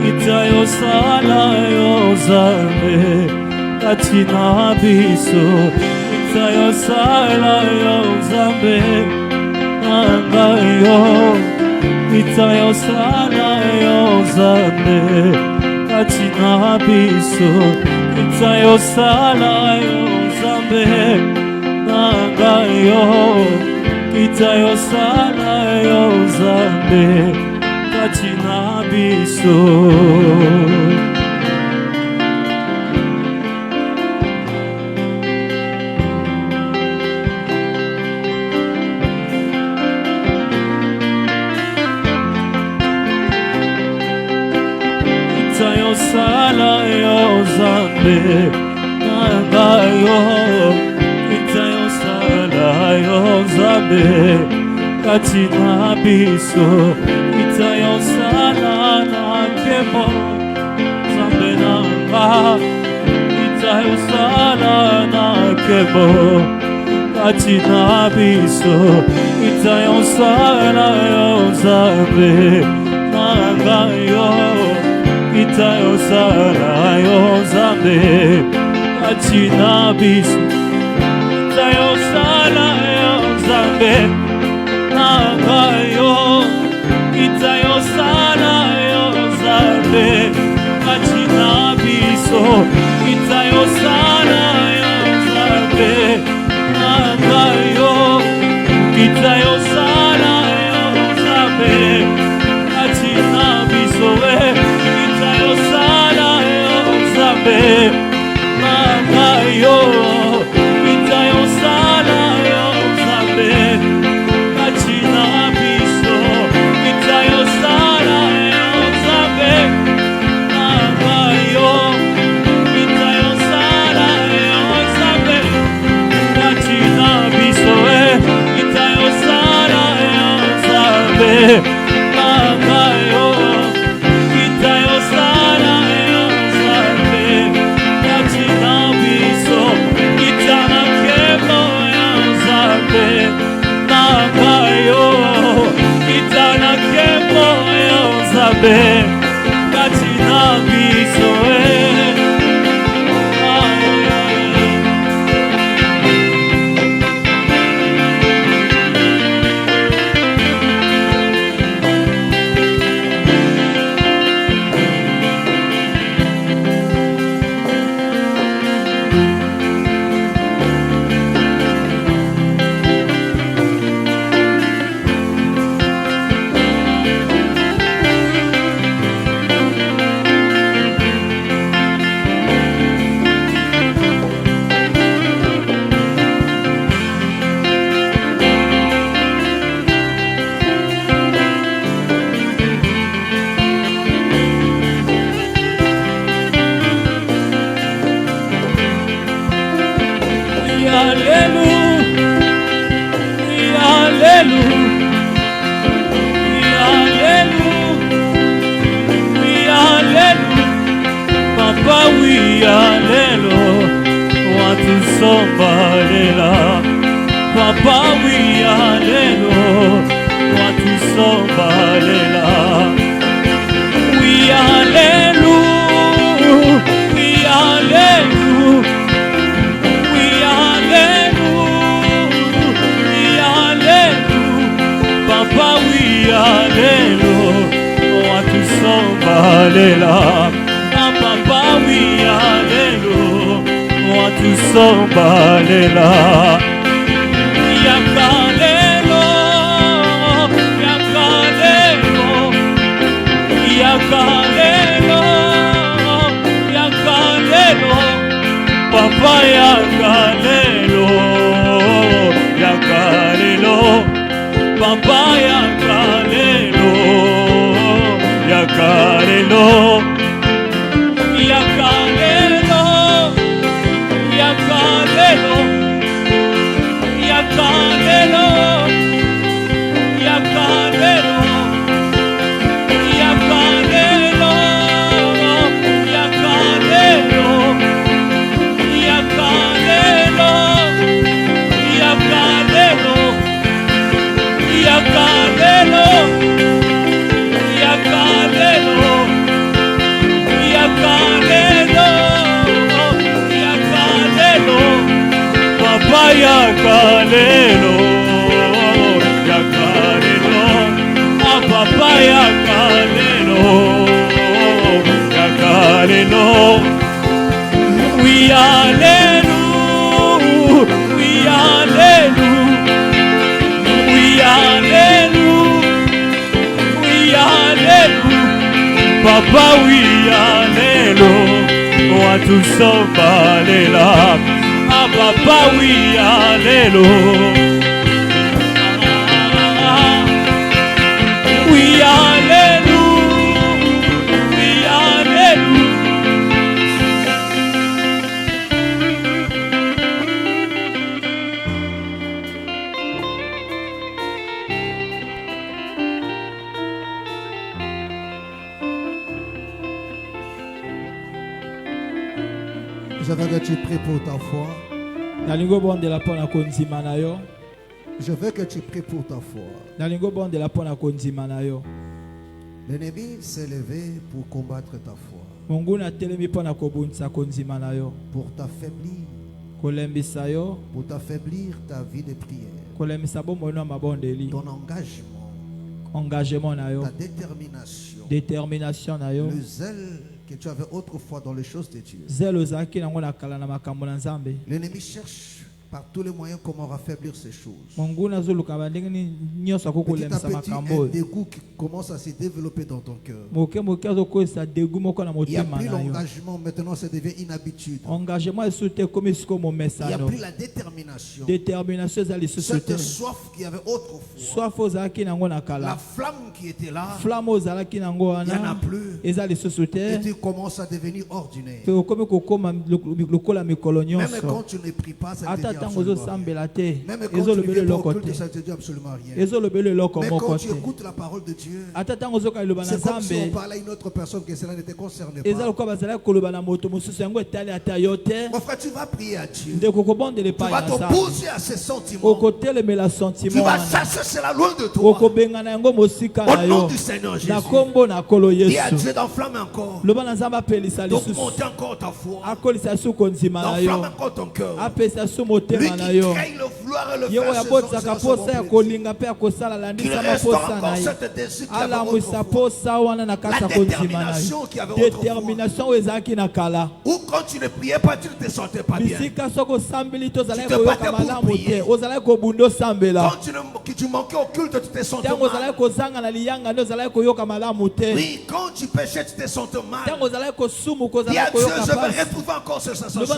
Itayo sala yo zambe katina biso Itayo sala yo zambe nangayo Itayo sala yo zambe katina biso Itayo sala yo zambe nangayo Itayo sala yo zambe katina biso Itayo sala yo zambe nangayo Itayo sala yo zambe katina biso Itayo sala na kemo zambe nanga Itayo sala na kemo katina biso Itayo sala yo zambe nanga yo Itayo sala yo zambe katina biso Itayo sala yo zambe nangayo Itayo sala yo zambe katina biso Itayo sala yo zambe nangayo Itayo sala yo zambe katina biso Itayo sala yo zambe nangayo Itayo sala yo zambe katina biso Itayo sala yo zambe nangayo Itayo sala yo zambe katina biso Itayo sala yo zambe nangayo Itayo sala yo zambe katina biso Itana kemo yo zambe nangayo Itana kemo yo zambe katina biso Papa oui allélo watu sombalela Papa oui allélo watu sombalela Oui allélo Oui allélo Oui allélo Oui allélo Papa oui allélo watu sombalela Papa oui allélo watu sombalela Yakalelo Yakalelo Yakalelo Yakalelo Papa yakalelo Yakalelo Papa yakalelo Yakalelo Yakalelo, yakalelo, yakalelo, yakalelo, yakalelo, yakalelo, yakalelo, yakalelo, yakalelo, yakalelo, ah papa yakalelo, yakalelo, oui alléluia, oui alléluia, oui alléluia, oui alléluia, papa oui alléluia, on tout s'emballer là. Ah papa oui alléluia, oui alléluia, oui alléluia. Je veux que tu pries pour ta foi. Je veux que tu pries pour ta foi. L'ennemi s'est levé pour combattre ta foi, pour t'affaiblir, pour t'affaiblir ta vie de prière, ton engagement, ta détermination, le zèle que tu avais autrefois dans les choses de Dieu. L'ennemi cherche par tous les moyens comment raffaiblir ces choses. Petit à petit, un dégoût qui commence à se développer dans ton cœur. Il n'y a plus l'engagement, maintenant ça devient une habitude. Il n'y a plus la détermination. Cette soif qu'il y avait autrefois, la flamme qui était là, il n'y en a plus. Et tu commences à devenir ordinaire. Même quand tu ne pries pas, ça te dit absolument rien. Même quand tu ne viens pas au culte, ça te dit absolument rien. Mais quand tu écoutes la parole de Dieu, c'est comme si on parlait à une autre personne que cela ne te concerne pas. Mon frère, tu vas prier à Dieu. Tu vas t'opposer à ces sentiments. Tu vas chasser cela loin de toi. Au nom du Seigneur Jésus. Dis à Dieu d'enflammer encore. D'augmenter encore ta foi. D'enflammer encore ton cœur. Lui qui crée le vouloir et le faire, qu'il restaure encore cette désir qu'il avait autrefois. La détermination qu'il avait autrefois. Ou quand tu ne priais pas, tu ne te sentais pas bien. Tu te battais pour prier. Quand tu manquais au culte, tu te sentais mal. Oui, quand tu péchais, tu te sentais mal. Dis à Dieu, je vais retrouver encore cette sensation.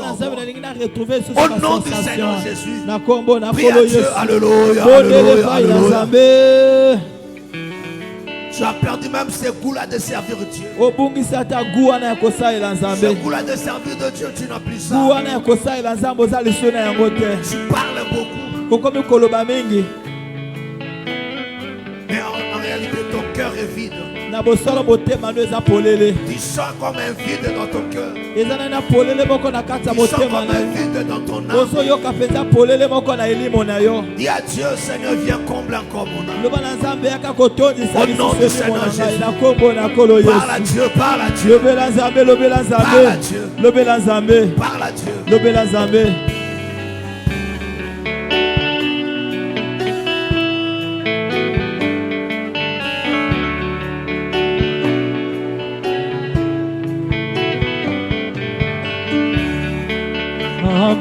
Au nom du Seigneur Jésus. Prie à Dieu. Alléluia. Alléluia. Alléluia. Tu as perdu même ce goût-là de servir Dieu. Ce goût-là de servir de Dieu, tu n'as plus ça. Tu parles beaucoup. Mais en réalité, ton cœur est vide. Tu sens comme un vide dans ton cœur. Tu sens comme un vide dans ton âme. Dis à Dieu, Seigneur, viens combler encore mon âme. Au nom du Seigneur Jésus. Parle à Dieu, parle à Dieu. Parle à Dieu. Parle à Dieu.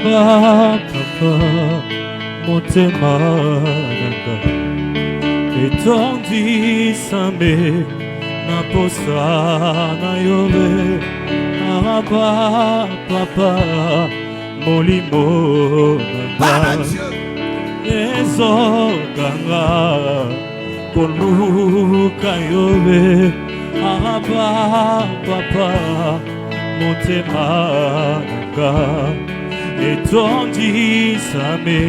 Papa, motema nanga etondisame na posa na yobe. Papa, molimo nanga ezoganga koluka yobe. Papa, motema nanga etondisame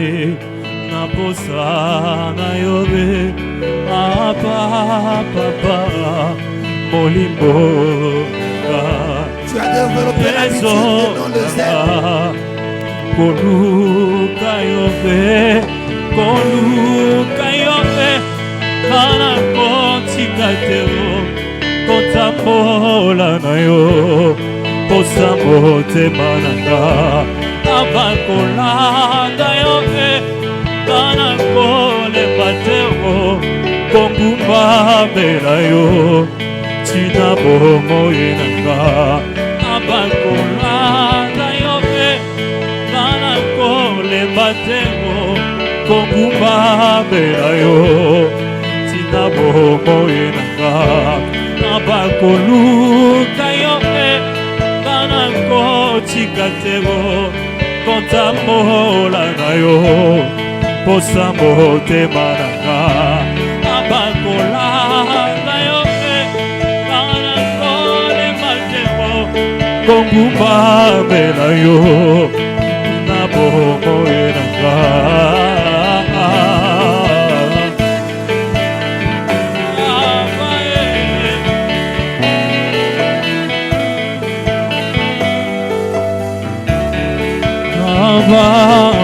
na posa na yobe. Papa, molimo nanga. Tu as développé l'habitude de non le zèle. Koluka yobe, kana kontikatero, kontapola na yo, posa motema nanga, abakolanda yobe. bela yo tina bomoi nanga abakolanda yo pe ngana kolemba tengo kongumba bela yo tina bomoi nanga abakoluka yo pe ngana kotika tengo kontamola na yo posa motema nanga abakolanda yo pe ngana kolemba tengo kongumba bela yo na bomoi nanga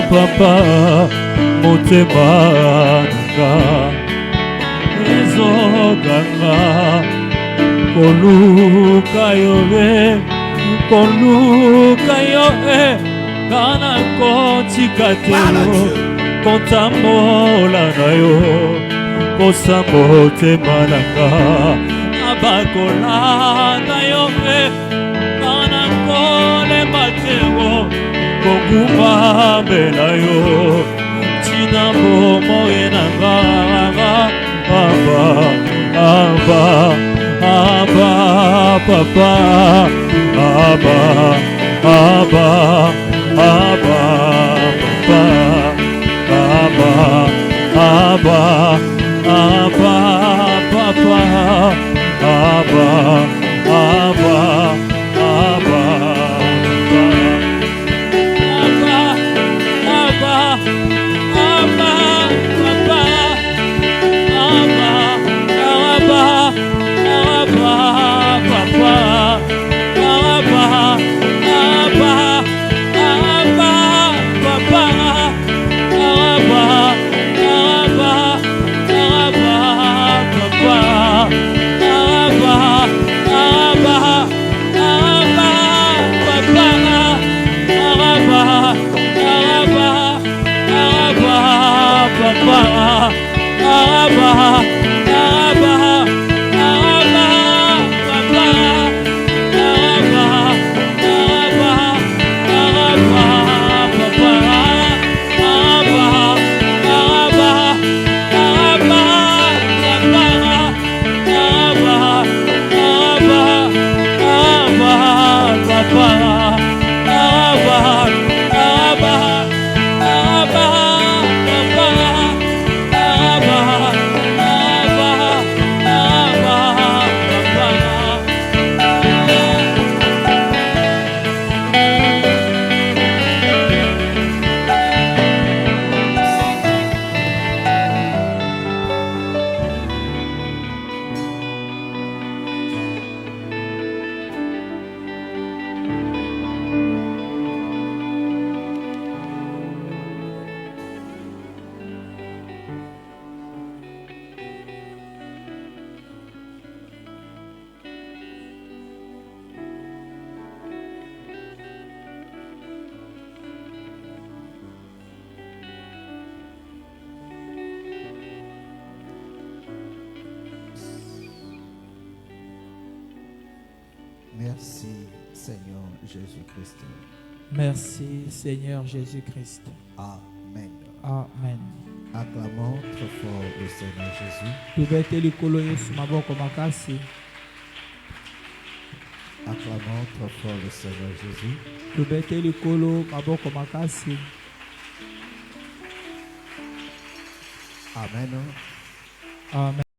papa motema nanga ezoganga koluka yo kana kotika te kontamola na yo posa motema nanga abakolanda yo kana kolemba te kongumba bela yo tina bomoi nanga aba papa aba papa aba papa Merci Seigneur Jésus-Christ. Merci Seigneur Jésus-Christ. Amen. Amen. Acclamons très fort le Seigneur Jésus. Acclamons très fort le Seigneur Jésus. Amen. Amen.